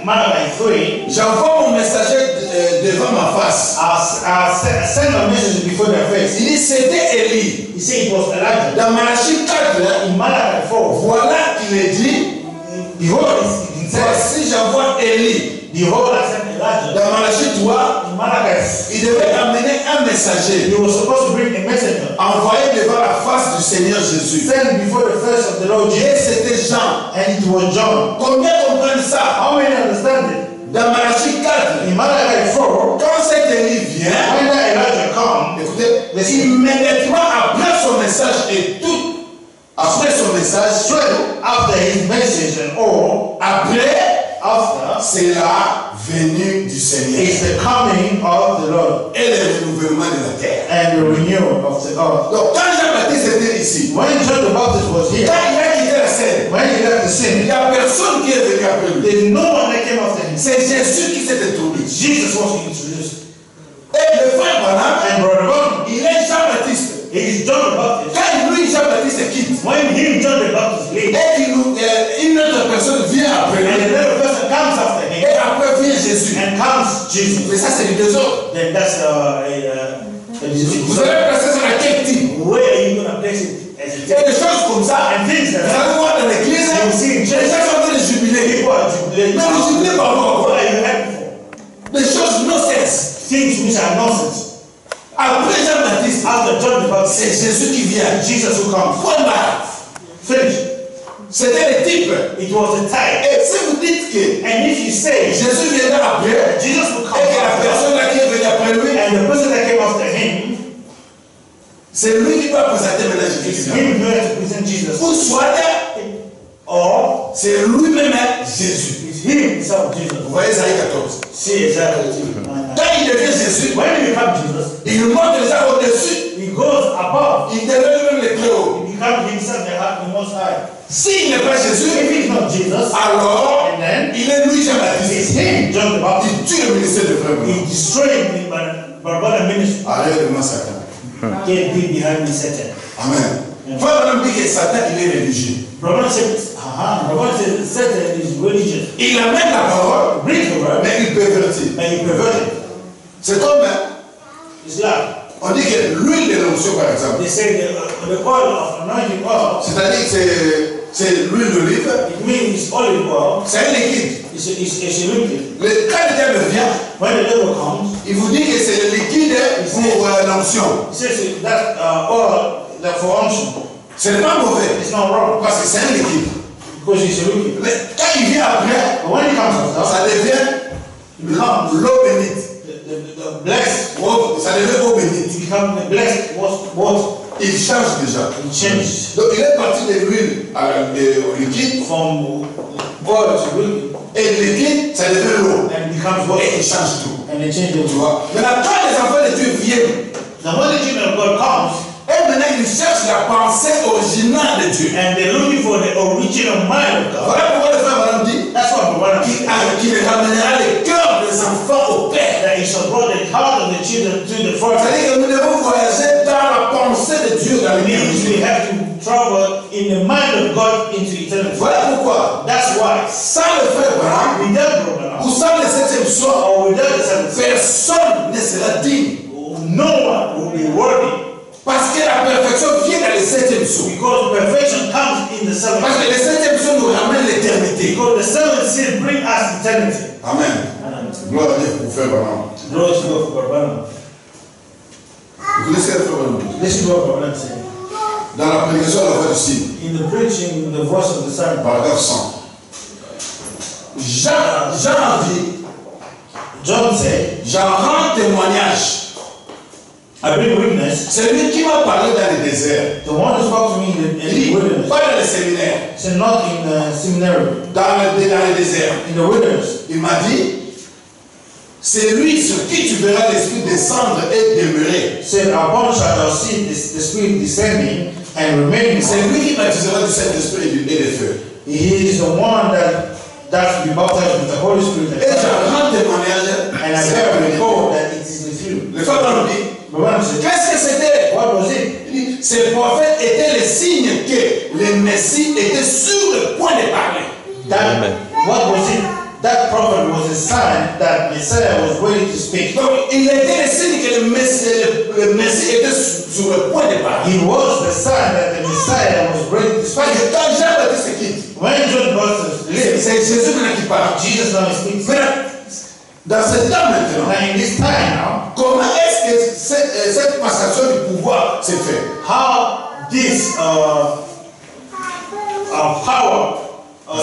Malachi 3. j'envoie mon messager devant ma face. I sent a message before their face. Il dit, c'était Élie. He said it was Elijah. Dans Malachie 4, là, In Malachi 4, voilà qu'il est dit, behold, it says, voici j'envoie Élie. behold, I sent Elijah. Dans Malachie 3, In Malachi, il devait amener un messager he was supposed to bring a messenger, envoyé devant la face du Seigneur Jésus. sent before the face of the Lord Et Jesus, c'était Jean. and it was John. Combien comprennent ça? How many understand it? Dans Malachie 4, In Malachi 4, quand cet Élie vient, when Elijah comes, écoutez, immédiatement après son message et tout, après son message, straight after his message and all, après, after c'est la venue du Seigneur is the coming of the Lord et le renouvellement de la terre. and the renewal of the earth. Donc quand Jean-Baptiste était ici, When John the Baptist was here, quand il a quitté la scène, when he left the il scene, n'y a personne qui est venu après lui. there's no one that came after him. C'est Jésus qui s'est introduit. Jesus was introduced. Et le frère Branham, And Brother Branham, il est Jean-Baptiste. it is John the Baptist. Quand lui, Jean-Baptiste quitte, When him, John the Baptist leaves, et une autre personne vient après and lui, another person comes after et him, après vient Jésus. and comes Jesus, Mais ça, c'est du désordre. then that's a Vous disease. allez placer ça à quel type? Where are you going to place it as Il y a a des choses comme ça. and things Vous that allez voir dans l'église, you see in les church, gens sont en train de jubiler. people are jubilating. Mais le jubilé par What quoi? are you happy for? Des choses non cessent. Things which are nonsense. Après Jean-Baptiste, After John the Baptist, c'est Jésus qui vient. Jesus who comes. Point barre. Finish. C'était le type. It was the type. Et si vous dites que And if you say Jésus viendra après, Jesus will come et que la after, personne là qui est venue après lui, and the person that came after him, c'est lui qui va présenter maintenant it's Jésus. him who had to present Jesus. Ou soit Or c'est lui-même Jésus. it's him himself, Vous Jesus. voyez Isaïe 14. See exactly. Quand il devient Jésus, When he becomes Jesus, il monte déjà au-dessus. he goes above. Il devient lui-même le très haut. He becomes himself the most high. S'il n'est pas Jésus, If he's not Jesus, alors and then il est lui Jean-Baptiste. it's him, John the Baptist. Il tue le ministère de frère. He destroyed the Barbara ministry. Arrête de moi Satan. Can't be behind me, Satan. Amen. Frère Branham dit que Satan il est religieux. Barbara said, Barbara said Satan is religious. Il amène la parole, Read the word, mais il pervertit. and he perverted. C'est comme It's like on dit que l'huile de l'onction par exemple. they say the oil of anointing oil. C'est-à-dire que c'est l'huile d'olive. It means olive oil. C'est un liquide. It's a liquid. Quand le diable vient, When the devil comes, il vous dit que c'est le liquide pour l'onction. he says that oil, that for unction, Ce n'est pas mauvais, it's not wrong parce que c'est un liquide. because it's a liquid. Mais quand il vient après, But when it comes after, ça devient l'eau bénite. the blessed, Ça devient eau bénite. it becomes the blessed water. Il change déjà. It changes Donc il est parti de l'huile au liquide, from oil to liquid, et le liquide, ça devient l'eau. and it becomes Et water, il change tout. and it changes. Tu vois. Maintenant, quand les enfants de Dieu viennent, Now when the children of God comes, et maintenant ils cherchent la pensée originale de Dieu. and they're looking for the original mind of God, Voilà pourquoi le frère Branham dit that's what Barbara qu'il ramènera les cœurs des enfants au Père. that he shall brought the heart of the children to the Father. C'est-à-dire que nous devons voyager dans la pensée de Dieu dans That means l'éternité. we have to travel in the mind of God into eternity. Voilà pourquoi, That's why, sans le frère Branham, without Barbara, ou sans le 7e soir, or without the seventh, personne ne sera digne. no one will be worthy, Parce que la perfection vient dans le 7e soir. because perfection comes in the seventh. Parce que le 7e soir nous ramène l'éternité. Because the seventh seal bring us eternity. Amen. Gloire à Dieu pour frère Branham. Glory to God for Barbara. Vous connaissez le frère Branham? Listen to what Barbara said. Dans la prédication de la voix du signe, In the preaching, the voice of the Son, paragraphe 100. Jean dit, John said, j'en rends témoignage. I bring witness. C'est lui qui m'a parlé dans le désert. The one who spoke to me in the wilderness. Pas dans le séminaire, Said not in the seminary, dans le désert. in the wilderness. Il m'a dit, c'est lui sur qui tu verras l'Esprit descendre et demeurer. Said, upon shalt thou see the Spirit descending and remaining. C'est lui qui baptisera du Saint-Esprit et de feu. He is the one that will be baptized with the Holy Spirit. Et j'en rends témoignage. And I bear record that it is with you. Le frère nous dit, But when I said, qu'est-ce que c'était? what was it? Il dit, ces prophètes étaient le signe que le Messie était sur le point de parler. That, what was it? That prophet was a sign that Messiah was ready to speak. Donc, il était le signe que le Messie était sur le point de parler. He was the sign that the Messiah was ready to speak. Parce que quand Jean-Baptiste quitte, When John Baptist lived, c'est Jésus maintenant qui parle. Jesus now speaks. Maintenant, dans ce temps maintenant, Now in this time now, comment est-ce que cette passation du pouvoir s'est faite? how this power,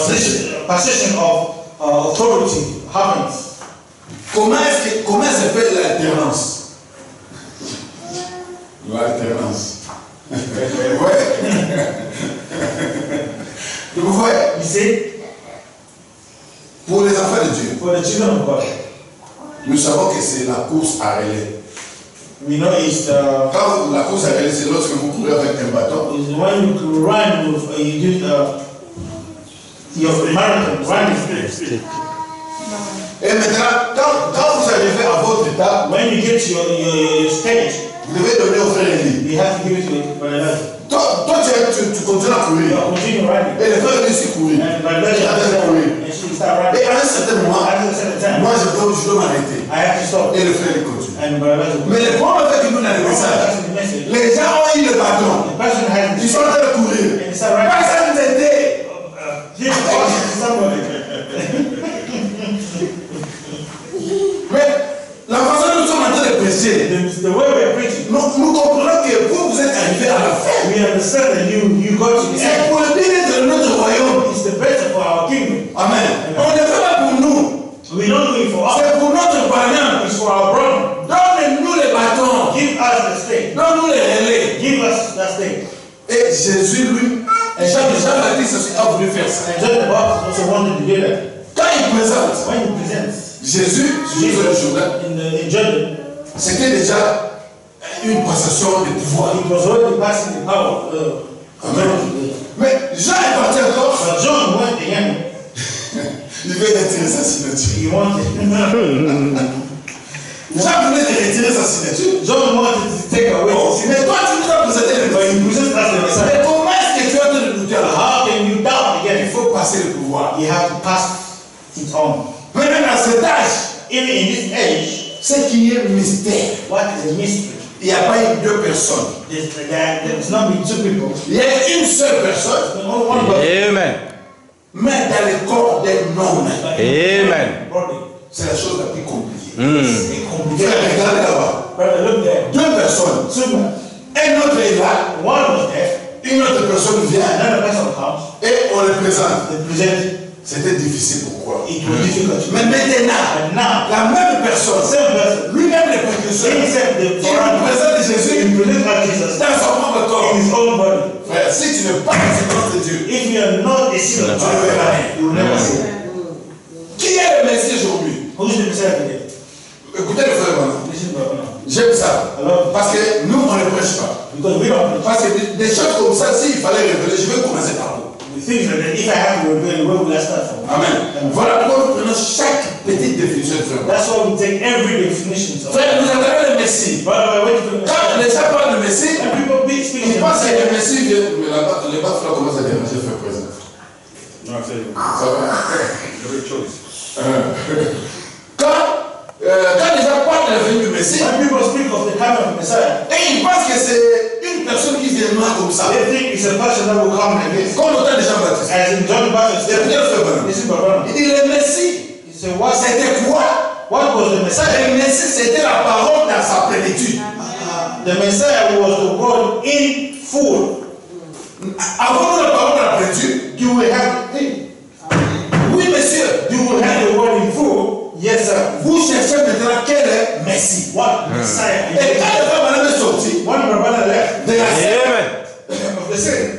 this possession of authority happens. Comment se fait l'alternance? L'alternance. Ouais. Vous voyez? You see, Pour les enfants de Dieu, for the children of God, nous savons que c'est la course à relais. we know it's Quand la course à relais, c'est lorsque vous courez avec un bâton. when you run with you do your marathon running. Et maintenant, quand vous arrivez à votre état, When you get to your stage, vous devez donner au frère Élie. you have to give it to Brother. Toi, tu continues à courir. You continue running. Et le frère Élie aussi courir. And Brother Et and she start running. à un certain moment, After a certain time, moi je dois m'arrêter. I have to stop. Et le frère Élie continue. And Brother, Mais le problème avec nous dans le message, that's the message. les gens ont eu le bâton. The person has Ils sont en train de courir. and start running. Personne ne t'aide. Give somebody. Mais la façon dont nous sommes en train de prêcher, The way we are preaching, nous comprenons que vous êtes arrivés à la fin. we understand that you got to the C'est end. pour le bien de notre royaume. It's the best for our kingdom. Amen. On ne fait pas pour nous. We don't do it for us. C'est pour notre parrain. It's for our brother. Donne-nous les bâtons. Give us the state. Donne-nous les relais. Give us that state. Et Jésus, lui, Jean-Baptiste aussi a voulu faire ça. And John the Baptist also wanted to do that. Quand il présente When he presents Jésus sur le Jourdain, in Jordan, c'était déjà une passation de pouvoir. it was already passing the power. Amen. Mais Jean est parti encore. But John went again. Il veut retirer sa signature. He wanted. Jean voulait retirer sa signature. John wanted to take away Bon, his signature. mais toi, tu nous as présenté le But he Messie. presents us the Messiah. Mais comment est-ce que tu es en train de nous dire là? How can you doubt Il again? faut passer le pouvoir. You have to pass it on. Maintenant, à cet âge, Even in this age, ce qui est mystère, what is a mystery? il n'y a pas eu deux personnes. There's not been two people. Il y a une seule personne, There's only one body. Amen. mais dans le corps d'un homme. Amen. Body. C'est la chose la plus compliquée. It's complicated. Frère, regarde là-bas. Brother, look there. Deux personnes. Two men. Un autre est là, One was there. une autre personne vient Another person comes. et on le présente. They present. C'était difficile. Pourquoi? It was difficult. Mais maintenant, But now, la même personne, same person. lui-même le précurseur, He said il the représente He Jésus presents Jesus dans son propre corps. in his own body. Frère, si tu n'es pas la séquence de Dieu, If you are not a sinner, tu ne verras rien. you will never see it. Qui est le Messie aujourd'hui? Who's the Messiah today? Écoutez le frère maintenant. Listen to me. J'aime ça. Alors, Parce que nous, on ne prêche pas. because we don't preach. Parce que des choses comme ça, s'il fallait révéler, je vais commencer par vous. The things that if I have to reveal, where will I start from? Amen. Voilà pourquoi nous prenons chaque petite définition de frère. That's why we take every definition of Frère, nous avons le Messie. But I wait for the Quand les gens parlent de Messie, and people be speaking ils pensent que le Messie vient. Mais là-bas, les bas frères commencent à déranger frère présent. No, I tell you. Ça va? Every choice. Quand les gens parlent de la venue du Messie, When people speak of the coming of the Messiah, et ils pensent que c'est une personne qui viendra comme ça. they think it's a person that will come like this. Comme autant de Jean-Baptiste. As in John the Baptist. Écoutez le frère Branham. Listen, brother. Il dit le Messie, He said, what c'était quoi? was the Messiah? Le Messie, c'était la parole dans sa plénitude. The Messiah was the word in full. Avant la parole dans la plénitude, You will have the thing. oui, monsieur, You will have the word in full. Yes, sir. vous cherchez maintenant quel est Messie. What Messiah? Et quand le frère Branham est sorti When my brother left de la scène Amen. of the scene,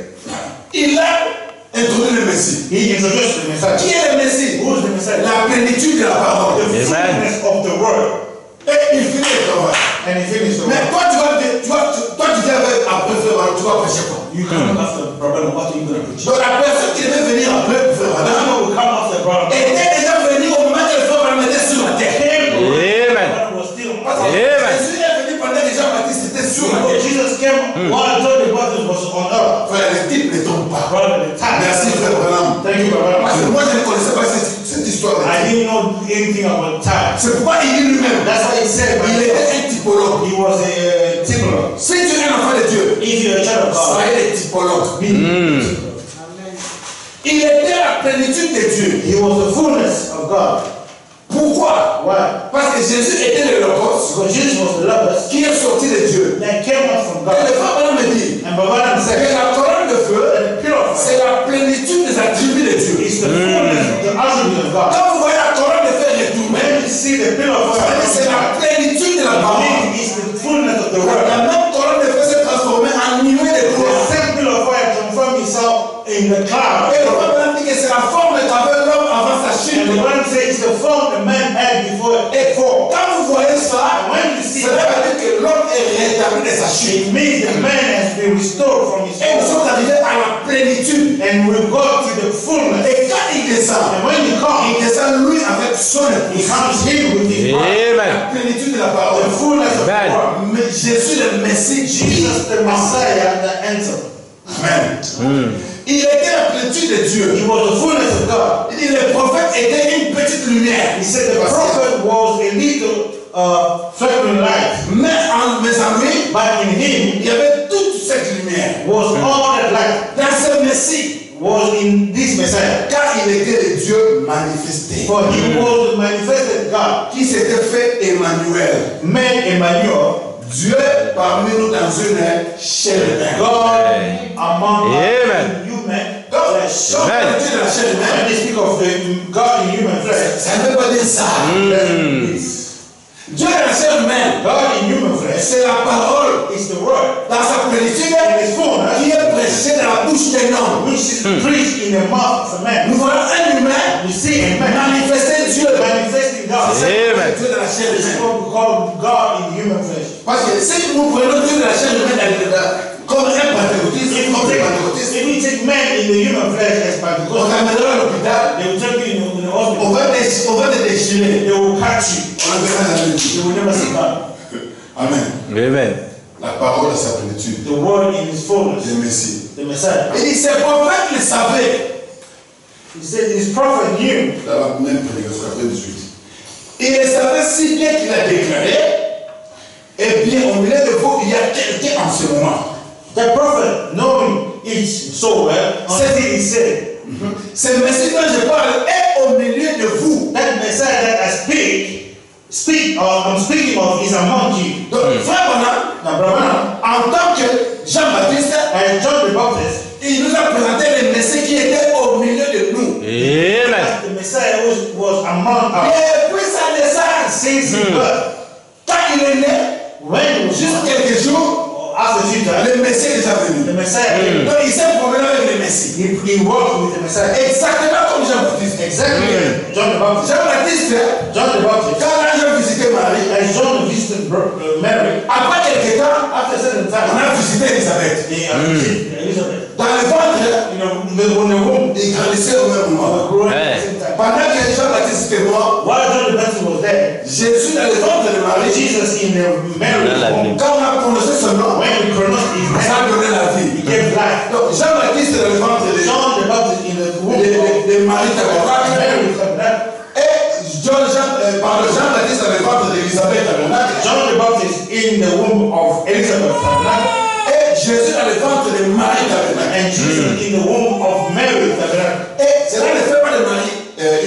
il a introduit le Messie. he introduced the Messiah. Qui est le Messie? Who is the Messiah? La plénitude de la parole. The fullness of the word. Et il finit le travail. And he finished the Mais word. toi, tu dis après frère Branham, tu vas prêcher quoi? You come after the brother, what are you going to preach? Donc la personne qui devait venir après frère The Branham one will come after the brother. était déjà venu au moment que le frère Branham était sur la terre. Amen. Was still Parce que Amen. Jésus est venu pendant que Jean-Baptiste était sur la When terre. Jesus came while John the Baptist was on earth. Frère, le type ne tombe pas. Brother, the time. Merci frère Branham. Thank you, brother. Parce que moi je ne connaissais pas cette histoire. I didn't know anything about time. C'est pourquoi il dit lui-même, That's why he said il était un typologue. he was a typologue. Si tu es un enfant de Dieu, If you're a child of God, soyez des typologues. be typologue. Il était la plénitude de Dieu. He was the fullness of God. Pourquoi? Why? Parce que Jésus était le logos Because Jesus was the logos qui est sorti de Dieu. that came out from Et le God. frère Branham me dit And Baba que said, la colonne de feu, the pillar of c'est la plénitude des attributs de Dieu. is the fullness of the attribute of God. Quand vous voyez la colonne de feu retourner, When you see the pillar of c'est la fire, plénitude de la parole. it is the fullness of the La word. même colonne de feu s'est transformée en nuée de The gloire. same pillar of fire transformed itself in the cloud. Et le frère Branham dit que c'est la forme qu'avait l'homme avant sa chute. d'habitude. The one says it's the form a man had before Et it fall. quand vous voyez ça, And when you see cela that, veut dire que l'homme est rétabli de sa chute. it means the man has been restored from his Et nous fall. sommes arrivés à la plénitude. And we got to the fullness. Et quand il descend, And when he comes, il descend lui avec son he épouse. comes here with his bride. Amen. La plénitude de la parole. The fullness of the Amen. word. Mais Jésus le Messie, Jesus, the Messiah, that entered. Amen. Il était la plénitude de Dieu. He was the fullness of God. Il dit le prophète était une petite lumière. He said the prophet was a little flickering light, Mais en mes amis, but in him il y avait toute cette lumière. was all that light, Dans ce Messie, was in this Messiah. car il était le Dieu manifesté, For he was the manifested God, qui s'était fait Emmanuel. made Emmanuel, Dieu parmi nous dans une chair humaine. God among us Amen. in human Donc, flesh. quand on dit de la chair humaine, When they speak of the God in human flesh, ça ne veut pas dire ça. Dieu dans la chair humaine, God in human flesh c'est la parole is the word dans sa plénitude in his fullness, qui est prêchée dans la bouche d'un homme. which is preached in the mouth of a man. Nous voyons un humain We see a man manifester Dieu. manifesting God. Amen. Dieu de la chair This is humaine. what we call God in human flesh. Parce que si nous prenons Dieu de la chair humaine comme un pentecôtiste, comme des pentecôtistes, If we take man in the human flesh as on Pentecost, t'amènera à l'hôpital, they will take you in the on hospital. va te déchirer. They will catch you. On ne verra jamais Dieu. You will never see God. Amen. Amen. La parole de sa plénitude. The word in his fullness, Le Messie. the Messiah. Il dit, ces prophètes le savaient. He said his prophet knew. Dans la même prédication, chapitre 18. Il le savait si bien qu'il a déclaré, eh bien, au milieu de vous, il y a quelqu'un en ce moment. The prophet, knowing it so well, said he said, Ce Messie dont je parle est au milieu de vous. that Messiah that I I'm speaking of is among you. Donc, frère Branham, Now, brother, en tant que Jean-Baptiste, as John the Baptist, il nous a présenté le Messie qui était au milieu de nous. Amen. the Messiah was among us. Et puis sa naissance, Since his birth, quand il est né, when he was juste quelques jours, after few times, le Messie est déjà the venu. Messiah, Donc il s'est promené avec le Messie. he walked with the Messiah. Exactement comme Jean-Baptiste. Exactly as John the Baptist. Jean-Baptiste, John the Baptist, quand l'ange a visité Marie, as John visited Mary, après quelques temps, after a certain on time, a visité Elisabeth. they visited Elizabeth. Dans le ventre, In the womb, il grandissait au même they moment. were growing Hey. at the same time. Pendant que Jean-Baptiste était mort, While John the Baptist was there, Jésus dans le ventre de Marie, Jesus in the Mary's womb, quand on a prononcé son nom, when we pronounced his ça a name, donné la he vie. gave life. Donc Jean-Baptiste dans le ventre de John the Baptist in the womb de Marie Tabernacle Mary's tabernacle. et Jean-Baptiste dans le ventre d'Élisabeth Tabernacle John the Baptist in the womb of Elizabeth tabernacle, et Jésus dans le ventre de Marie Tabernacle. and Jesus in the womb of Mary tabernacle. Et cela ne fait pas de Marie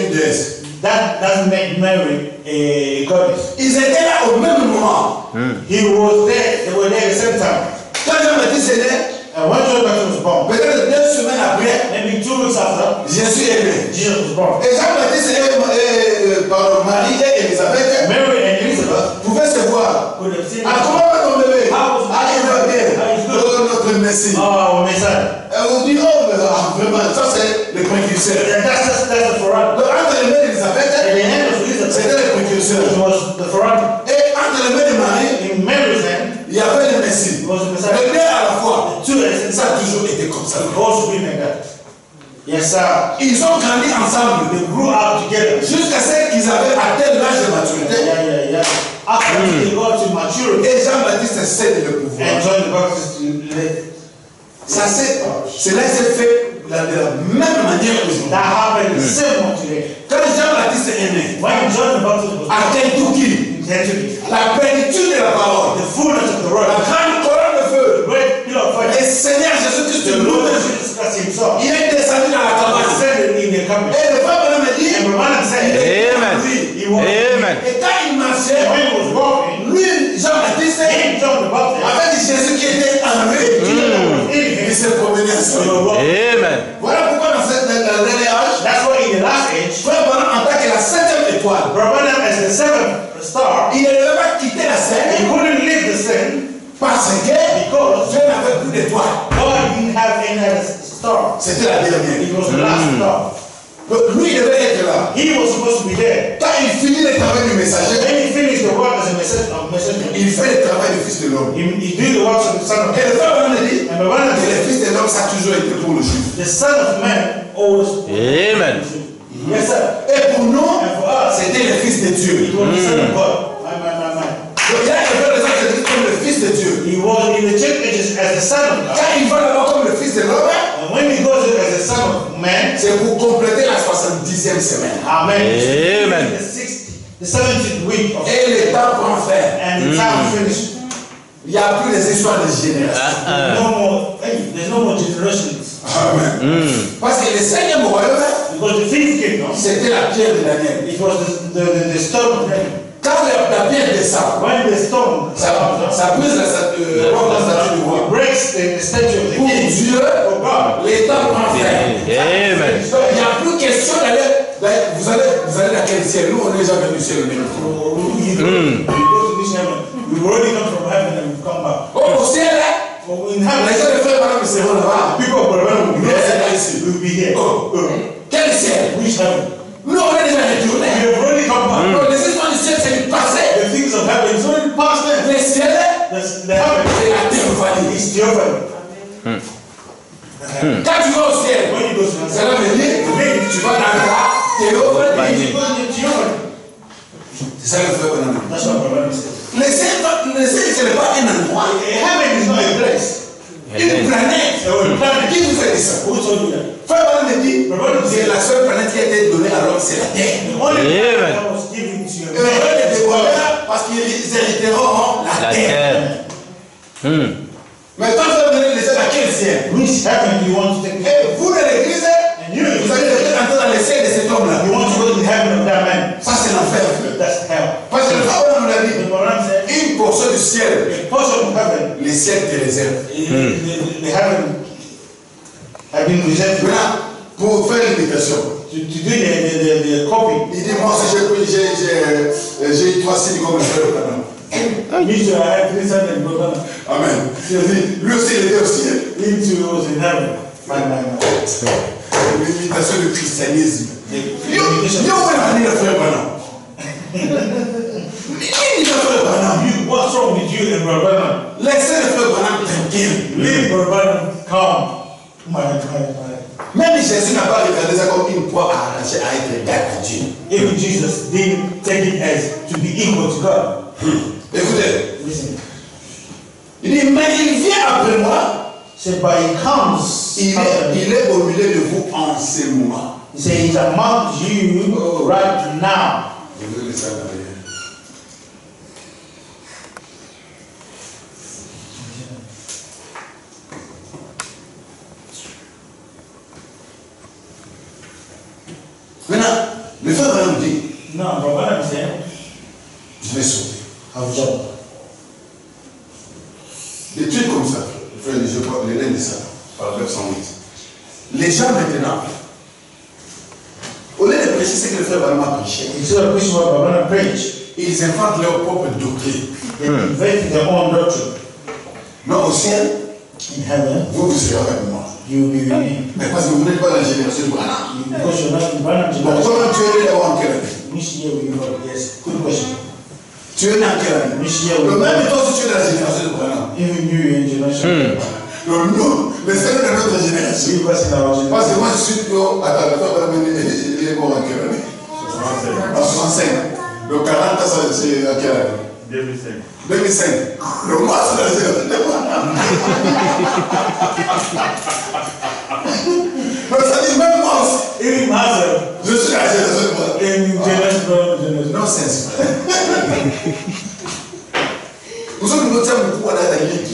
une déesse. That doesn't make Mary a goddess. Ils étaient là au même moment. He was there, they were there at the same time. Quand Jean-Baptiste est né, And when John the Baptist was born, peut-être 2 semaines après, maybe 2 weeks after, Jésus est né. Jesus was born. Et Jean-Baptiste pardon, Marie et Élisabeth Mary and Elizabeth pouvaient se voir. could have seen, Ah, comment va ton bébé? How was- Ah, il va bien. Ah, he's good. Oh, notre Messie. oh, Messiah. Et on dit, oh, mais, vraiment, ça c'est le précurseur. And that's the forerunner. Donc, entre les mains d'Élisabeth, At the hand of c'était Elizabeth, le précurseur. it was the forerunner. Et entre les mains de Marie, In Mary's hand, il y avait le Messie. it was the Messiah. Les deux à la fois. Two at the Ça same a time. toujours été comme ça. Also been like that. Yes, sir. Ils ont grandi ensemble They grew up together. jusqu'à ce qu'ils avaient atteint l'âge de maturité. Yeah. After they got to maturity, Et Jean-Baptiste cède le pouvoir. and John the Baptist led. Cela s'est fait de la même manière aujourd'hui. That happened the same one today. Quand Jean-Baptiste est né, When John the Baptist was à Kentucky, in Kentucky, la plénitude de la parole, the fullness of the word, la grande colonne de feu, the great pillar of et fire, Seigneur Jésus-Christ, the le Lord Lord, Jesus Christ himself, il est descendu dans la campagne. ascended in the company. Et le frère me dit, And Brother said, Amen. he was, Amen. et quand il marchait, when he was walking, lui, Jean-Baptiste, and John the Baptist, avec Jésus qui était en lui, il s'est promené ensemble. Amen. Voilà pourquoi dans le dernier âge, That's why in the last age, frère Branham, en tant que la 7e étoile, Brother as the seventh star, il ne devait pas quitter la he scène couldn't leave the sin parce que because Dieu n'avait plus d'étoiles. God didn't have any other star. C'était la dernière. It was the last star. Lui, il devait être là. He was supposed to be there. Quand il finit le travail du messager, When he finished the work as a messenger, il fait le travail du Fils de l'homme. he did the works of the Son of Et Man. le frère Branham dit And the one que that le Fils de l'homme, ça a toujours été pour le juif. the Son of Man always. Amen. Yes, sir. Et pour nous, And for us, c'était le Fils de Dieu. it was the Son of God. My. Donc il y a un frère de ça qui dit comme le Fils de Dieu. He was in the church ages as the Son of God. Quand il va là-bas comme le Fils de l'homme, And when he goes as the Son of Man, c'est pour compléter la 70e semaine. Amen. Amen. The 70th week of Et le temps prend fin. and the time finished. Il n'y a plus les histoires de génération. No more. Hey, there's no more generations. Amen. Parce que le 5e royaume, Because the fifth kingdom, c'était la pierre de Daniel. it was the stone of Daniel. Quand la pierre descend, When the stone ça brise la statue du roi. breaks the statue of the Pour king, Dieu, for God, l'état prend fin. Amen. Donc, il n'y a plus question d'aller. Vous allez dans quel ciel? Nous, on est déjà venu du ciel. we go to this heaven. We've already come from heaven and we've come back. Au ciel, For in les heaven, gens de frères madame seront là-bas. people of Barabbas will be Non, c'est there. pas ici. We'll be here. Oh. Quel ciel? Which heaven? Nous, on est déjà We retourné. have already come back. Donc, les histoires du ciel, c'est du passé. The things of heaven is already past tense. Les ciels, The heaven c'est la théophanie. is Jehovah. Quand tu vas au ciel, When you go to ça veut dire que tu vas dans la théophanie. Jehovah. C'est ça le frère Branham. That's what Barabbas said. Le ciel, ce n'est pas un endroit. Heaven is not a place. Une planète. Qui vous a dit ça? Who told you that? Frère Branham dit, c'est la seule planète qui a été donnée à l'homme, c'est la terre. The only Amen. place that was given to your Heureux les man. dévoreurs parce qu'ils hériteront la La terre. terre. Mais quand vous allez les à quel ciel? Which heaven do you want to take? Et vous de l'église, And you, vous allez entrer dans les ciels de cet homme-là. you want to go to the heaven of that man. Ça, c'est l'enfer. That's hell. Parce que le frère Branham nous l'a The dit, Quran said, une portion du ciel, a portion of heaven, les ciels te réservent. the heaven have been reserved Maintenant, pour faire l'invitation, to do the copy. il dit, moi aussi j'ai eu 3 signes comme le frère Branham. Me too, I had 3 sons and brother. Amen. Lui aussi, il était au ciel. Him too was in heaven. My. L'imitation du christianisme. The Yo, invitation. où est le frère Branham? Qui dit le frère Branham? You, what's wrong with you and brother? Laissez le frère Branham tranquille. Leave brother calm. My. Même Jésus n'a pas regardé ça comme une proie arrachée à être égal à Dieu. Even Jesus didn't take it as to be equal to God. Écoutez, Listen. il dit, mais il vient après moi, Said, but he comes. il est au milieu de vous en ce moment. He said, he's among you right now. Je vais laisser ça derrière. Maintenant, le frère Branham dit, No, brother said, je vais sauter. I've jumped. Des trucs comme ça, frère, je crois, les laines de ça, paragraphe 108. Les gens maintenant, au lieu de prêcher ce que le frère Branham a prêché, Instead of preaching what brother preach, ils inventent leur propre doctrine. they invent their own doctrine. Non, au ciel, In heaven, vous serez avec moi. you will be with me. Mais parce que vous n'êtes pas dans la génération de Branham. Because you're not in Branham Bon, generation. toi-même, tu es né en quelle année? Which year will you go? Yes, good question. Tu es né en quelle année? Which year will Le you même go? toi, si tu es dans la génération de Branham. Even you in generation. Donc, nous, les seuls de notre génération. You person in our generation. Parce que moi, je suis plutôt. Attends, le frère Branham, il est mort en quelle année? En 65. Donc, 40 ans, c'est à quelle année? 2005. 2005. Donc, moi, c'est la génération de Branham. Donc, ça dit, même moi aussi, Even myself, je suis la génération de Branham. in generation. Non, c'est vous savez, nous sommes beaucoup à la ligue.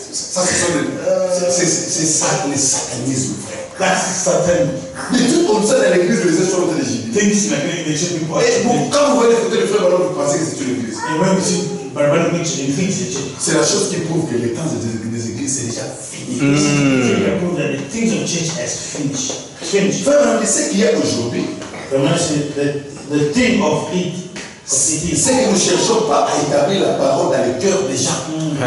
Ça, c'est ça, le satanisme, frère. That's Satan. Des trucs comme ça dans l'église, les gens sont en train de gibber. Things like that, they should be Et bon, quand vous voyez les photos de frère Branham, vous pensez que c'est une église. And when we see Barbara picture, you think it's a church. C'est la chose qui prouve que les temps des églises, c'est déjà fini. You can prove that the things of church has finished. Finished. Frère Branham, c'est ce qu'il y a aujourd'hui. The man said that the thing of it C'est que nous ne cherchons pas à établir la parole dans le cœur des gens.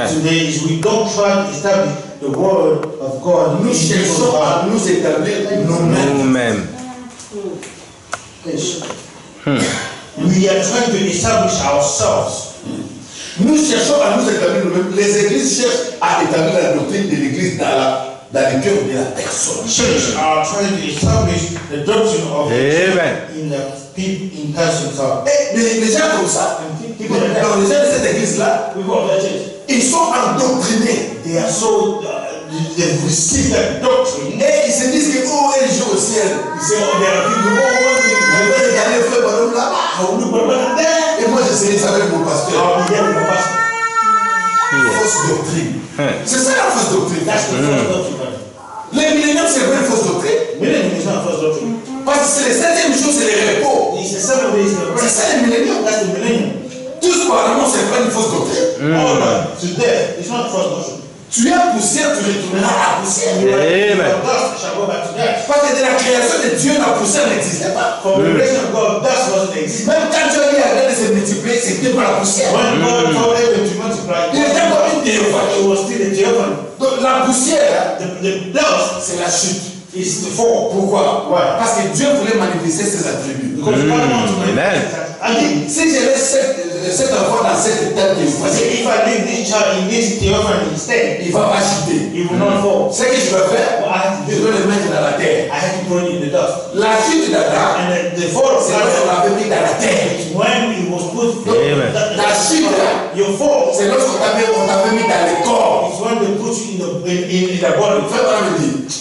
Today is we don't try to establish the word of God. Nous cherchons à nous établir nous-mêmes. Nous-mêmes. We are trying to establish ourselves. Nous cherchons à nous établir nous-mêmes. Les églises cherchent à établir la doctrine de l'église dans le cœur de la personne. Church are trying to establish the doctrine of Amen. in the people in person's heart. Et les gens comme ça, dans les gens de cette église-là, ils sont endoctrinés. They are so they've received that doctrine. Et ils se disent que oh, elle joue au ciel. They say, oh, there are people Je vais regarder le frère Barom là-bas. Et moi je serai avec mon pasteur. Fausse doctrine. C'est ça la fausse doctrine. Les milléniums, c'est pas une fausse doctrine. Millennium is not first doctrine. Parce que c'est le septième jour, c'est le repos. It's the 7 days of C'est rest. ça les milléniums. That's the millennium. Tous par amour, c'est pas une fausse doctrine. All right. To death, it's not first doctrine. Tu es poussière, tu retourneras à la poussière. Amen. Your dust shall go back to death. Parce que de la création de Dieu, la poussière n'existait pas. For the creation of God, dust wasn't exist. Même quand Dieu a dit à Adam de se multiplier, c'était pas la poussière. When God told Adam to multiply, Il était comme une théophanie. it was still a theophany. Donc la poussière, The dust c'est la chute. is the fall. Pourquoi? Why? Parce que Dieu voulait manifester ses attributs. Because God wants to Amen. manifest that. Il dit, si je laisse cet enfant dans cette tête de But foyer, if I leave this child in this theophany instead, il ne va pas chuter. he will not fall. Ce que je vais faire, What I have to je do, vais le mettre dans la terre. I have to throw it in the dust. La chute d'Adam, And the fall of c'est lorsqu'on God l'avait mis dans la terre. is when he was put. Amen. La chute, Your fall c'est lorsqu'on t'avait mis dans le corps. is when they put you in the body. Le frère Branham me dit,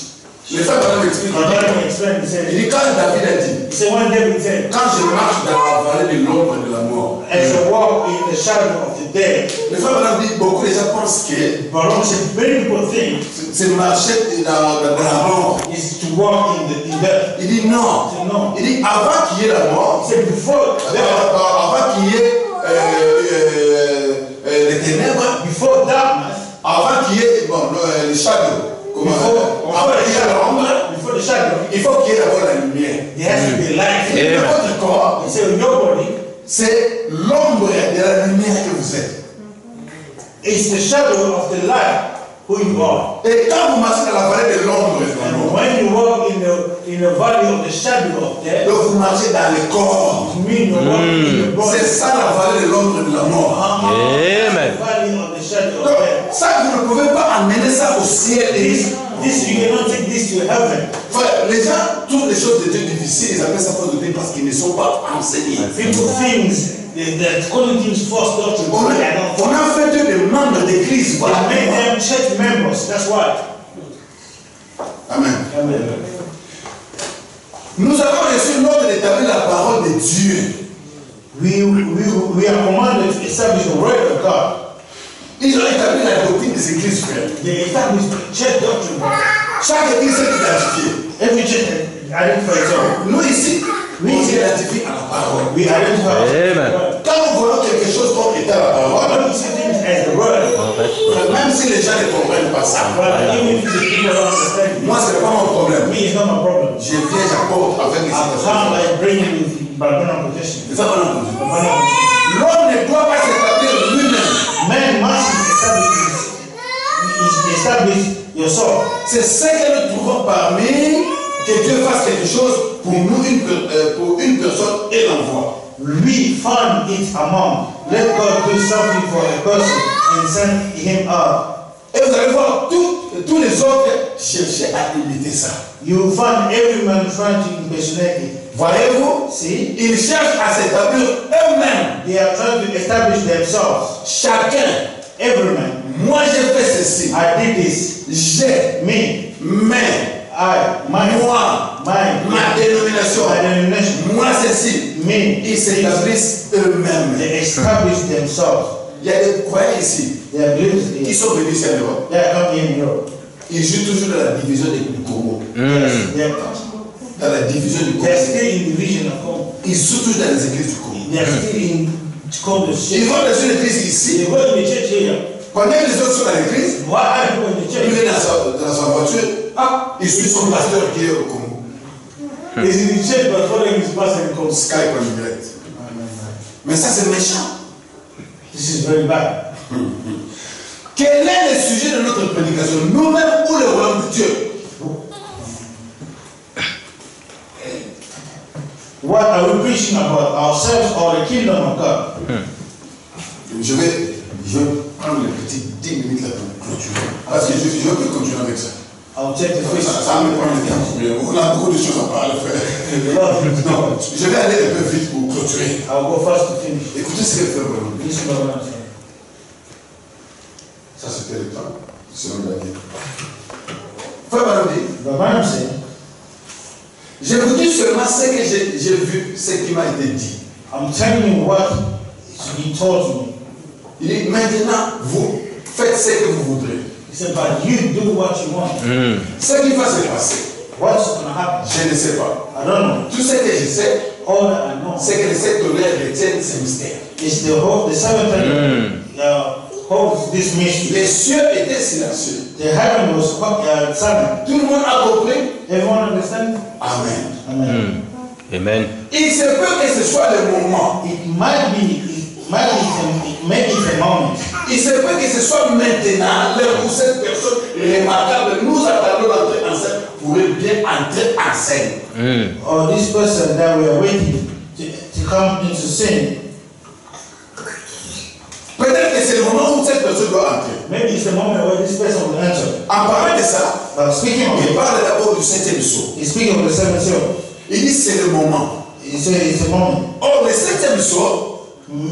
le frère Branham explique, I'm not going to explain. He il said, dit, quand David a dit, when David said, quand je marche dans la vallée de l'ombre de la mort, as I walk in the shadow of the dead, le frère Branham dit, beaucoup de gens pensent que Baron said, many people think c'est marcher dans la mort. is to walk in death. Il dit non. He said, no. Il dit avant qu'il y ait la mort, He said, before death, avant qu'il y ait les ténèbres, before darkness, avant qu'il y ait les shadows, avant qu'il y ait l'ombre, before the shadow, il faut qu'il y ait d'abord la lumière. there has to be light. Et votre corps, He said, your body c'est l'ombre de la lumière que vous êtes. is the shadow of the light who you are. Et quand vous marchez dans la vallée de l'ombre de la And mort, when you walk in the valley of the shadow of death, donc vous marchez dans le corps. it means you're walking in the body. C'est ça la vallée de l'ombre de la mort. Amen. The valley of the shadow of Donc, death. ça, vous ne pouvez pas amener ça au ciel. This you cannot take this to heaven. Frère, les gens trouvent les choses de Dieu difficiles, ils appellent ça fausse doctrine parce qu'ils ne sont pas enseignés. People think that calling things false doctrine. On They are not false. a fait eux des membres d'église. Voilà. They made them church members. That's why. Amen. Amen. Nous avons reçu l'ordre d'établir la parole de Dieu. We are commanded to establish the word of God. Ils ont établi la doctrine des églises, frère. They established church doctrine. Chaque église est identifiée. Every church identifies itself. Nous ici, on s'identifie à la parole. We identify. Amen. Quand nous voyons quelque chose comme étant la parole, When we see things as the word, même si les gens ne comprennent pas ça, but even if the people don't understand, moi, ce n'est pas mon problème. me, it's not my problem. Je viens, j'apporte avec les I come situations. and bring it with Babylon position. C'est ça qu'on a entendu. Babylon position. L'homme ne doit pas s'établir lui-même. Man must establish yourself. C'est ce que nous trouvons parmi que Dieu fasse quelque chose pour nous, pour une personne et l'envoie. We find it among. Let God do something for a person and send him out. Et vous allez voir, tous les autres chercher à imiter ça. You will find every man trying to impersonate it. Voyez-vous, See? ils cherchent à s'établir eux-mêmes. They are trying to establish themselves. Chacun. Every man. Moi, j'ai fait ceci. I did this. J'ai. Me. Mais. My. Moi. My. Ma dénomination. My denomination. Moi, ceci. Me. Ils s'établissent eux-mêmes. They establish themselves. Il y a des croyants ici They are believers. qui sont venus ici en Europe. They are coming in Europe. Ils jouent toujours dans la division du Congo. They are Dans la division du Congo. They are still in the region of Congo. Ils jouent toujours dans les églises du Congo. They are still in Congo. Ils vont dans une église ici. They go in the church here. Pendant que les autres sont dans l'église, Why are you in the il church? est dans sa voiture. Ah, il suit son pasteur qui est au Congo. He's in the church but following his pastor in Congo. Skype en direct. Mais ça, c'est méchant. This is very bad. Quel est le sujet de notre prédication? Nous-mêmes ou le royaume de Dieu? What are we preaching about? Ourselves or the kingdom of God? Je vais prendre les petites 10 minutes là pour clôturer. Parce que je veux continuer avec ça. I'll take the first. Ça va me prendre le temps. On a beaucoup de choses à parler, frère. Non, je vais aller un peu vite pour clôturer. I'll go first to finish. Écoutez ce que fait vraiment. Listen to what I'm saying. Ça, c'était le temps. Selon Daniel. Frère Barodi, But what I'm saying, je vous dis seulement ce que j'ai vu, ce qui m'a été dit. I'm telling you what he told me. Il dit maintenant, vous faites ce que vous voudrez. He said, but you do what you want. Ce qui va se passer, What's going to happen? je ne sais pas. I don't know. Tout ce que je sais, All that I know c'est que les sept tonnerres retiennent ce mystère. is the seventh holds this mystery. Les cieux étaient silencieux. The heaven was silent. Tout le monde a compris. Everyone understand? Amen. Amen. Amen. Il se peut que ce soit le moment. It might be maybe it's a moment. Il se peut que ce soit maintenant, l'heure où cette personne remarquable, nous attendons l'entrée en scène, pourrait bien entrer en scène. Or this person that we are waiting to come into scene. Peut-être que c'est le moment où cette personne doit entrer. Maybe it's the moment where this person will enter. En parlant de ça, But speaking of il it, parle d'abord du septième sceau. he's speaking of the seventh seal. Il dit c'est le moment. He said it's a moment. Or, le septième sceau,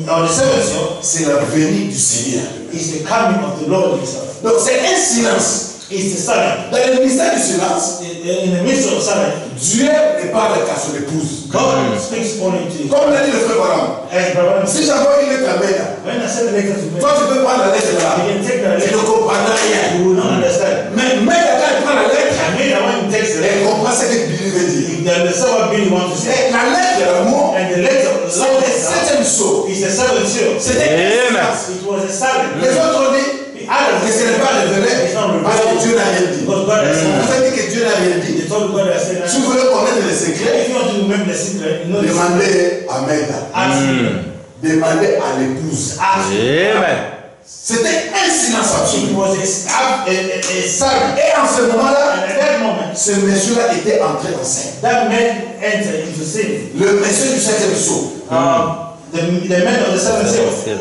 Or the seventh seal c'est la venue du Seigneur. is the coming of the Lord himself. Donc c'est un silence. It's the silence. Dans le mystère du silence, In the midst of silence, Dieu ne parle qu'à son épouse. God speaks only to you. Comme l'a dit le frère Baram. As Brother Si said, j'envoie une lettre à Meda, when I send the letter to me, toi tu peux prendre la lettre là. you can take the Tu ne letter, comprends rien. you will not understand. Mais Meda, quand il prend la lettre, I mean that when he takes the elle letter, comprend ce que Billy veut dire. if the someone really wants to say, Et la lettre, le mot, and the letter of the c'est Lord le septième sceau. is the seventh seal. C'était un Amen. silence. It was a silence. Les autres ont dit The others que ce n'est pas révélé parce que Dieu n'a rien dit. because God has On said, vous a dit que Dieu n'a rien dit. they told God has said, Si vous voulez connaître les secrets, if you want to remember the secret, you know the secret. demandez à Meda. Ask him. Demandez à l'épouse. Ask him. Amen. C'était un silence absolu. It was a silence. Et en ce moment-là, And at that moment, ce monsieur-là était entré en scène. that man entered into sin. Le monsieur du septième sceau. The man of the seventh seal.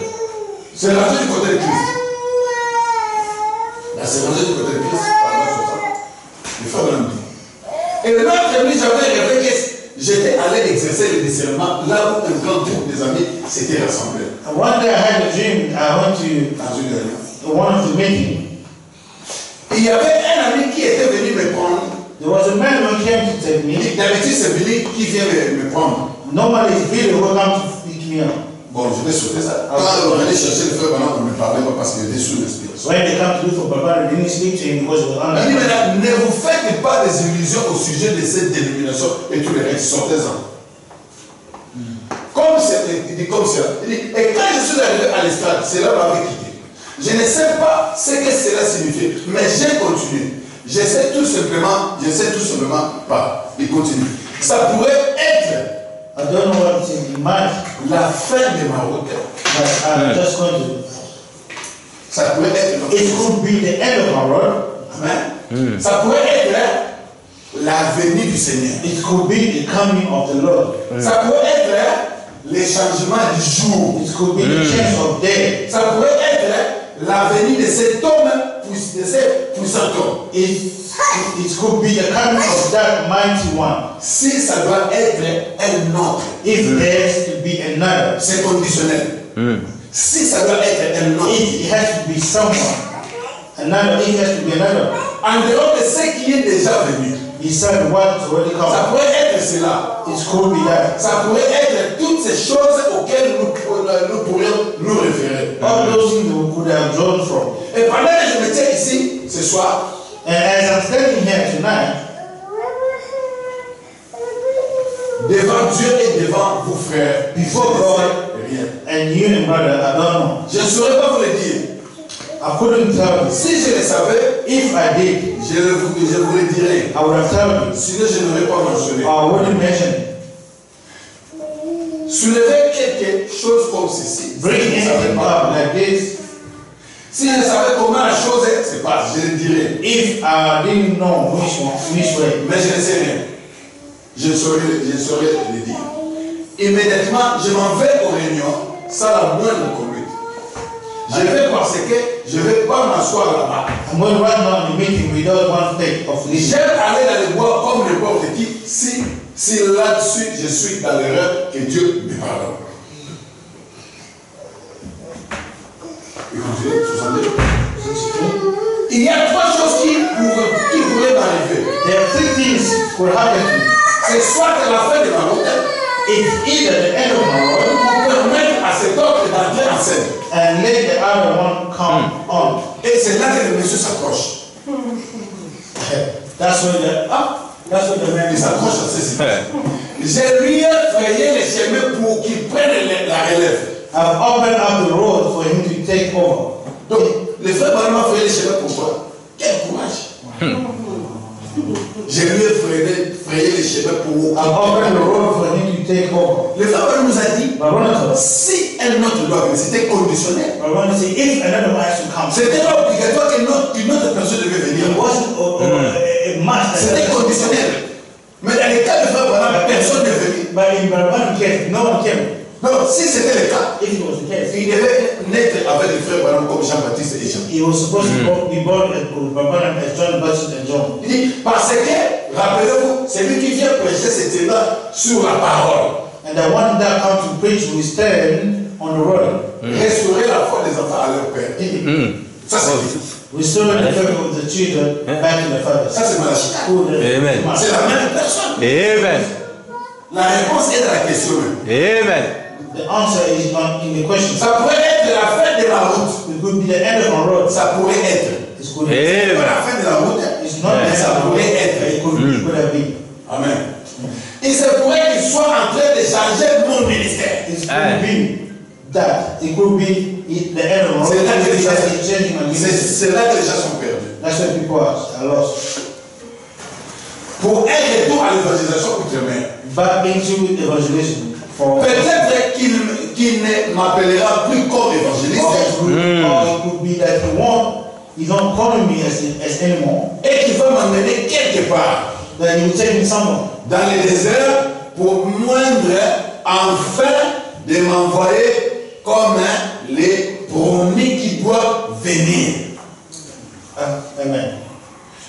C'est rentré du côté de Christ. C'est rentré du côté de Christ. Le frère Branham dit. Et l'autre nuit, j'avais rêvé que j'étais allé exercer le discernement là où un grand groupe des amis s'était rassemblé. And one day I had a dream. I went to Dans une réunion. one of the meetings. Et il y avait un ami qui était venu me prendre. There was a man who came to take me. D'habitude, c'est Billy qui vient me prendre. Normally it's Billy who come to pick me up. Bon, je vais sauter ça. Quand on allait chercher le frère Branham, on ne me parlait pas parce qu'il était sous l'inspiration. When they come to look for Baba, they didn't speak to him because he was Il dit under. maintenant, ne vous faites pas des illusions au sujet de cette dénomination et tous les restes, sortez-en. Comme c'est, il dit comme ça. Il dit, et quand je suis arrivé à l'estrade, cela m'avait quitté. Je ne sais pas ce que cela signifie, mais j'ai continué. Je sais tout simplement pas. Il continue. Ça pourrait être I don't know what it's in mind, la fin de ma route. but I'm just going to. Ça pourrait être It could be the end of our road. Amen. Ça pourrait être la venue du Seigneur. It could be the coming of the Lord. Ça pourrait être les changements du jour. It could be the change of day. Ça pourrait être la venue de cet homme, de ce puissant homme. It could be the coming of that mighty one. Si ça doit être un autre, If there has to be another, c'est conditionnel. Si ça doit être un autre, it has to be someone. Another, it has to be another. en dehors de ce qui est déjà venu, He said what's already ça come. pourrait être cela. It could be that. Ça pourrait être toutes ces choses auxquelles nous pourrions nous référer. All those things that we could have drawn from. Et pendant que je me tiens ici, ce soir, And as I'm standing here tonight, devant Dieu et devant vous frères, Before je ne God. sais rien. and you and brother, I don't know. Je ne saurais pas vous le dire. I couldn't tell you. Si je le savais, If I did, je vous le dirais. I would have told you. Sinon, je n'aurais pas mentionné. I wouldn't mention it. soulever quelque chose comme ceci. Bring anything up like this. Si je savais comment la chose est, c'est pas, je le dirais. If I didn't know which way. Mais je ne sais rien. Je saurais le dire. Immédiatement, je m'en vais aux réunions sans la moindre conduite. Je vais parce que je ne vais pas m'asseoir là-bas. I'm going right now in the meeting without one thing of leading. J'aime aller dans les bois comme n'importe qui. Si là-dessus je suis dans l'erreur, que Dieu me pardonne. Il y a trois choses qui pourraient m'arriver. There are three things could happen to me. C'est soit à la fin de ma route, It's either the end of my road pour permettre à cet autre d'entrer en scène. and let the other one come on. Et c'est là que le monsieur s'accroche. That's when the man Il is s'accroche à ces situations. J'ai lui frayé les chemins pour qu'il prenne la relève. I've opened up the road for him to take over. Donc, les frères Branham ont frayé les chemins pour toi. Quel courage! Je lui ai frayé les chemins pour I've opened the road for him to take over. le frère Branham nous a dit, But one of us, si un autre doit venir, c'était conditionnel. I want to say, if another one has to come, C'était pas obligatoire qu'une autre personne devait venir. it wasn't a must. C'était conditionnel. Mais dans les cas de frère Branham, personne n'est venu. But in Baraban case, no one came. Donc, si c'était le cas, If it was the case, il devait naître avec les frères Branham comme Jean-Baptiste et Jean. he was supposed to be born as Baraban as John Baptist and John. Il dit, parce que, rappelez-vous, c'est lui qui vient prêcher cette là sur la parole. And the one that comes to preach will stand on the road. Restaurer la foi des enfants à leur père. Ça, c'est Restoring the faith of the children back to the fathers. ça, c'est Malachie. Amen. C'est la même personne. Amen. La réponse est dans la question même. Amen. The answer is in the question. Ça pourrait être la fin de la route. It could be the end of our road. Ça pourrait être. It could C'est be. pas la fin de la route. It's not Mais the ça end of the road. pourrait être. It could have been. Amen. Il se pourrait qu'il soit en train de changer mon ministère. It could be that. It could be the end of the road. C'est là que les gens, It's changing my ministry. c'est là que les gens sont perdus. That's why people are lost. Pour un retour à l'évangélisation outre-mer, Back into evangelism. peut-être qu'il ne m'appellera plus comme évangéliste Or it could be that he don't call me as anymore. et qu'il va m'emmener quelque part That he will take me somewhere. dans le désert pour moindre enfin de m'envoyer comme les promis qui doivent venir. Amen.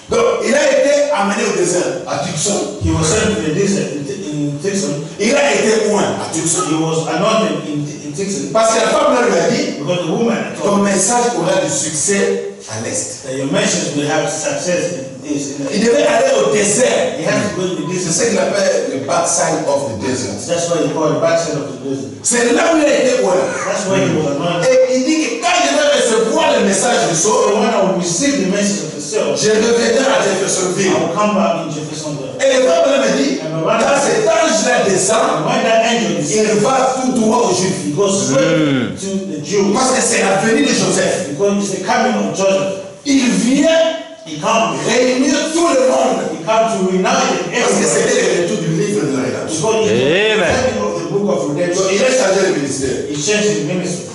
Donc, il a été amené au désert à Tucson. He was sent to the desert in Tucson. Il a été loin à Tucson. He was anointed in Tucson. Parce que la femme là lui a dit, Because the woman ton told him message aura du succès à l'est. that your message will have success in this. Il devait aller au désert. He has to go to the C'est desert. ce qu'il appelle le backside of the desert. That's why he called the backside of the desert. C'est là où il a été loin. That's why he was anointed. Et il dit que quand je vais recevoir le message du So sort, when I will receive the message of the soul, je reviendrai à I Jeffersonville. will come back in Jeffersonville. Et le peuple me dit, quand cet ange-là And descend, when that angel is il va tout droit aux Juifs. he goes straight to the Jews. Parce que c'est la venue de Joseph. Because it's the coming of Joseph. Il vient He comes. réunir tout le monde. He comes to unite Parce que everyone. c'était le retour du livre de la rédemption. Because he's Amen. the coming of the book of Donc, redemption. il a changé le ministère. He changed his ministry.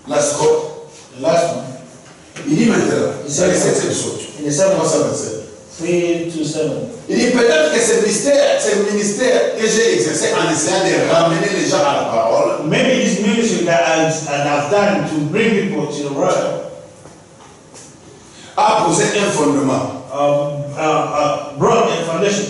La scope. The last one. Il dit maintenant, c'est le 7e saut. In the 7th 327. 327. Il dit peut-être que ce ministère que j'ai exercé en essayant de ramener les gens à la parole, Maybe this ministry that I've done to bring people to the word a posé un fondement. brought a foundation.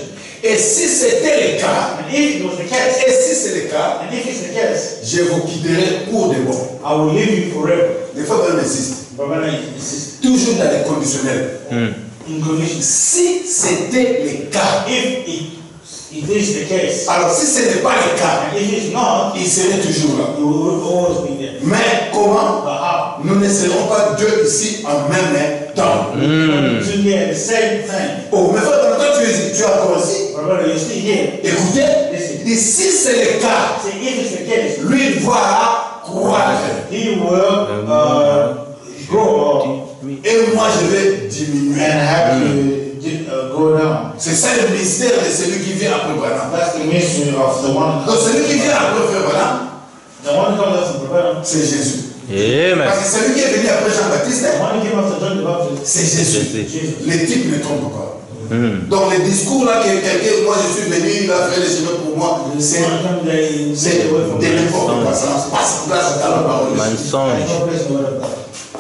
Et si c'était le cas, And if it was the case, et si c'est le cas, and if it's the case, je vous quitterai pour de bon. I will leave you forever. Les femmes insistent, But when I insist, toujours dans les conditionnels. in conditions, Si c'était le cas, if it is the case, alors si ce n'est pas le cas, and if it's not, il serait toujours là. you will always be there. Mais comment? But how? Nous ne serons pas deux ici en même temps. To get the same thing. Oh, mais frère, toi tu es encore ici. But brother, you're still here. Écoutez, il dit si c'est le cas, See, if it's the case, lui va croître. he will grow Et moi je vais diminuer. and have to go down. C'est ça le mystère de celui qui vient après Branham. That's the mystery of the one. Donc celui qui vient après Frère Branham, The one who comes after Branham. c'est Jésus. Amen. Parce que celui qui est venu après Jean-Baptiste, The one who came after John the Baptist. c'est Jésus. Jesus. Les types ne trompent pas. Donc les discours là que quelqu'un, moi je suis venu, il a fait les chemins pour moi, c'est de n'importe quoi. Ça ne passe place dans la parole de Dieu. Mensonge.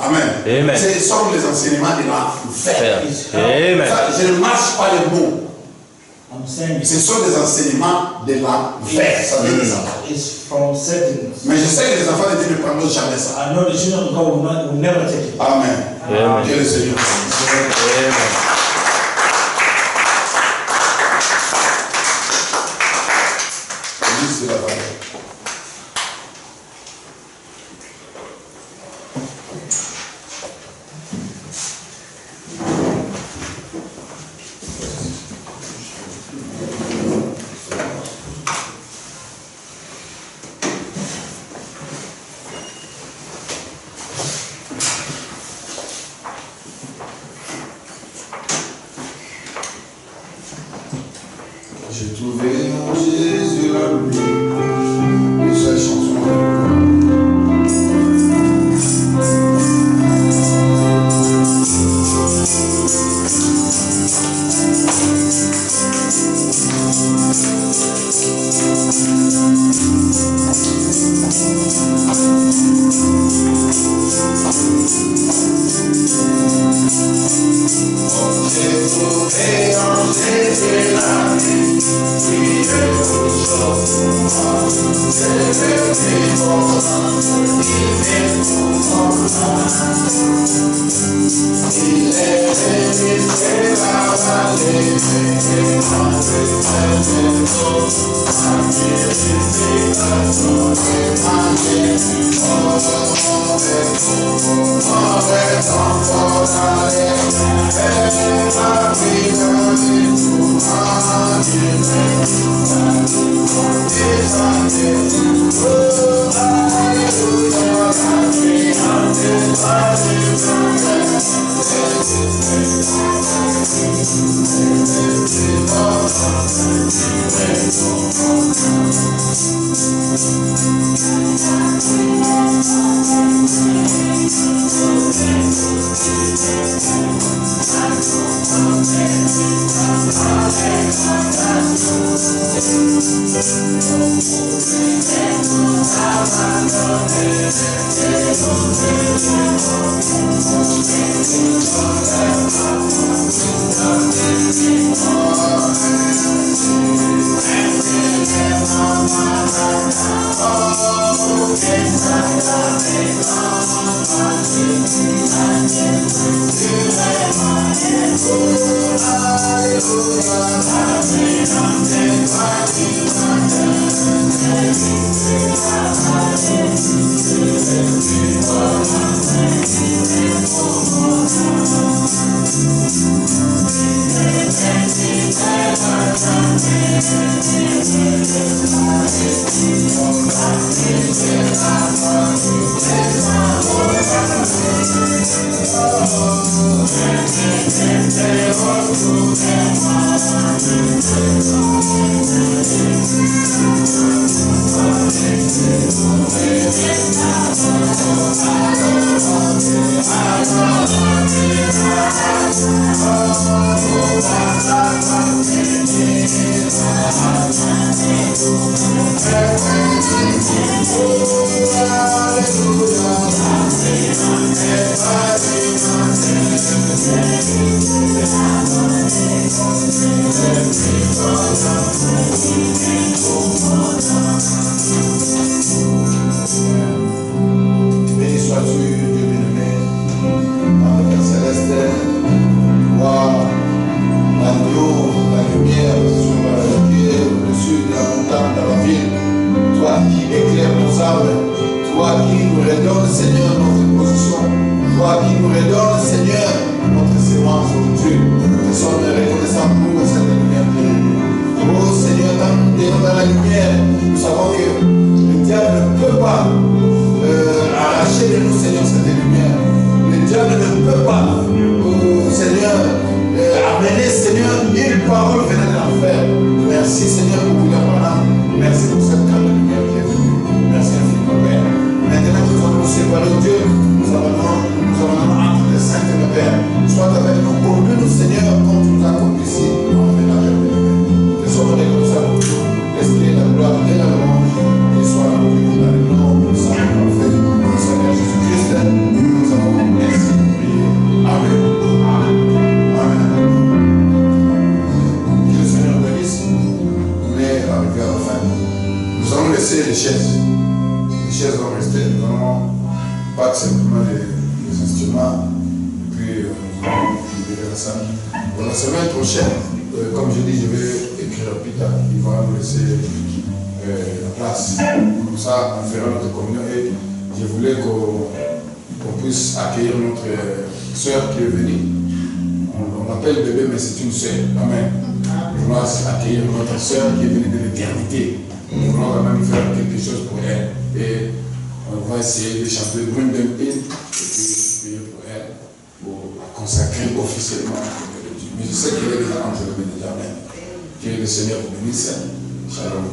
Amen. Amen. Ce sont les enseignements de l'enfer. Amen. Je ne marche pas les mots. I'm saying Ce sont des enseignements de l'enfer. Ça veut dire ça. it's from Satan. Mais je sais que les enfants de Dieu ne prendront jamais ça. I know the children of God will never take it. Amen. Amen. Que le Seigneur. Amen. C'est la parole. J'ai trouvé en Jésus la pluie, une seule chanson. J'ai trouvé en Jésus la vie, qui est toute chose pour moi. C'est le vivant, il est pour moi. Il est venu, c'est la vallée, et dans le ciel ma purification est ma Béni sois-tu, Dieu bien-aimé, dans le Père Céleste, gloire, effectivement les instruments. Et puis nous allons libérer la salle. Pour la semaine prochaine, comme je dis, je vais écrire à Peter. Il va nous laisser la place. Comme ça, on fera notre communion. Et je voulais qu'on puisse accueillir notre soeur qui est venue. On l'appelle bébé, mais c'est une soeur. Amen. On va accueillir notre soeur qui est venue de l'éternité. On va quand même faire quelque chose pour elle. Et on va essayer de chanter Bring Them In et puis prier pour elle, pour la consacrer officiellement à Dieu. Mais je sais qu'il est déjà entre les mains de Amen. Que le Seigneur vous bénisse. Shalom.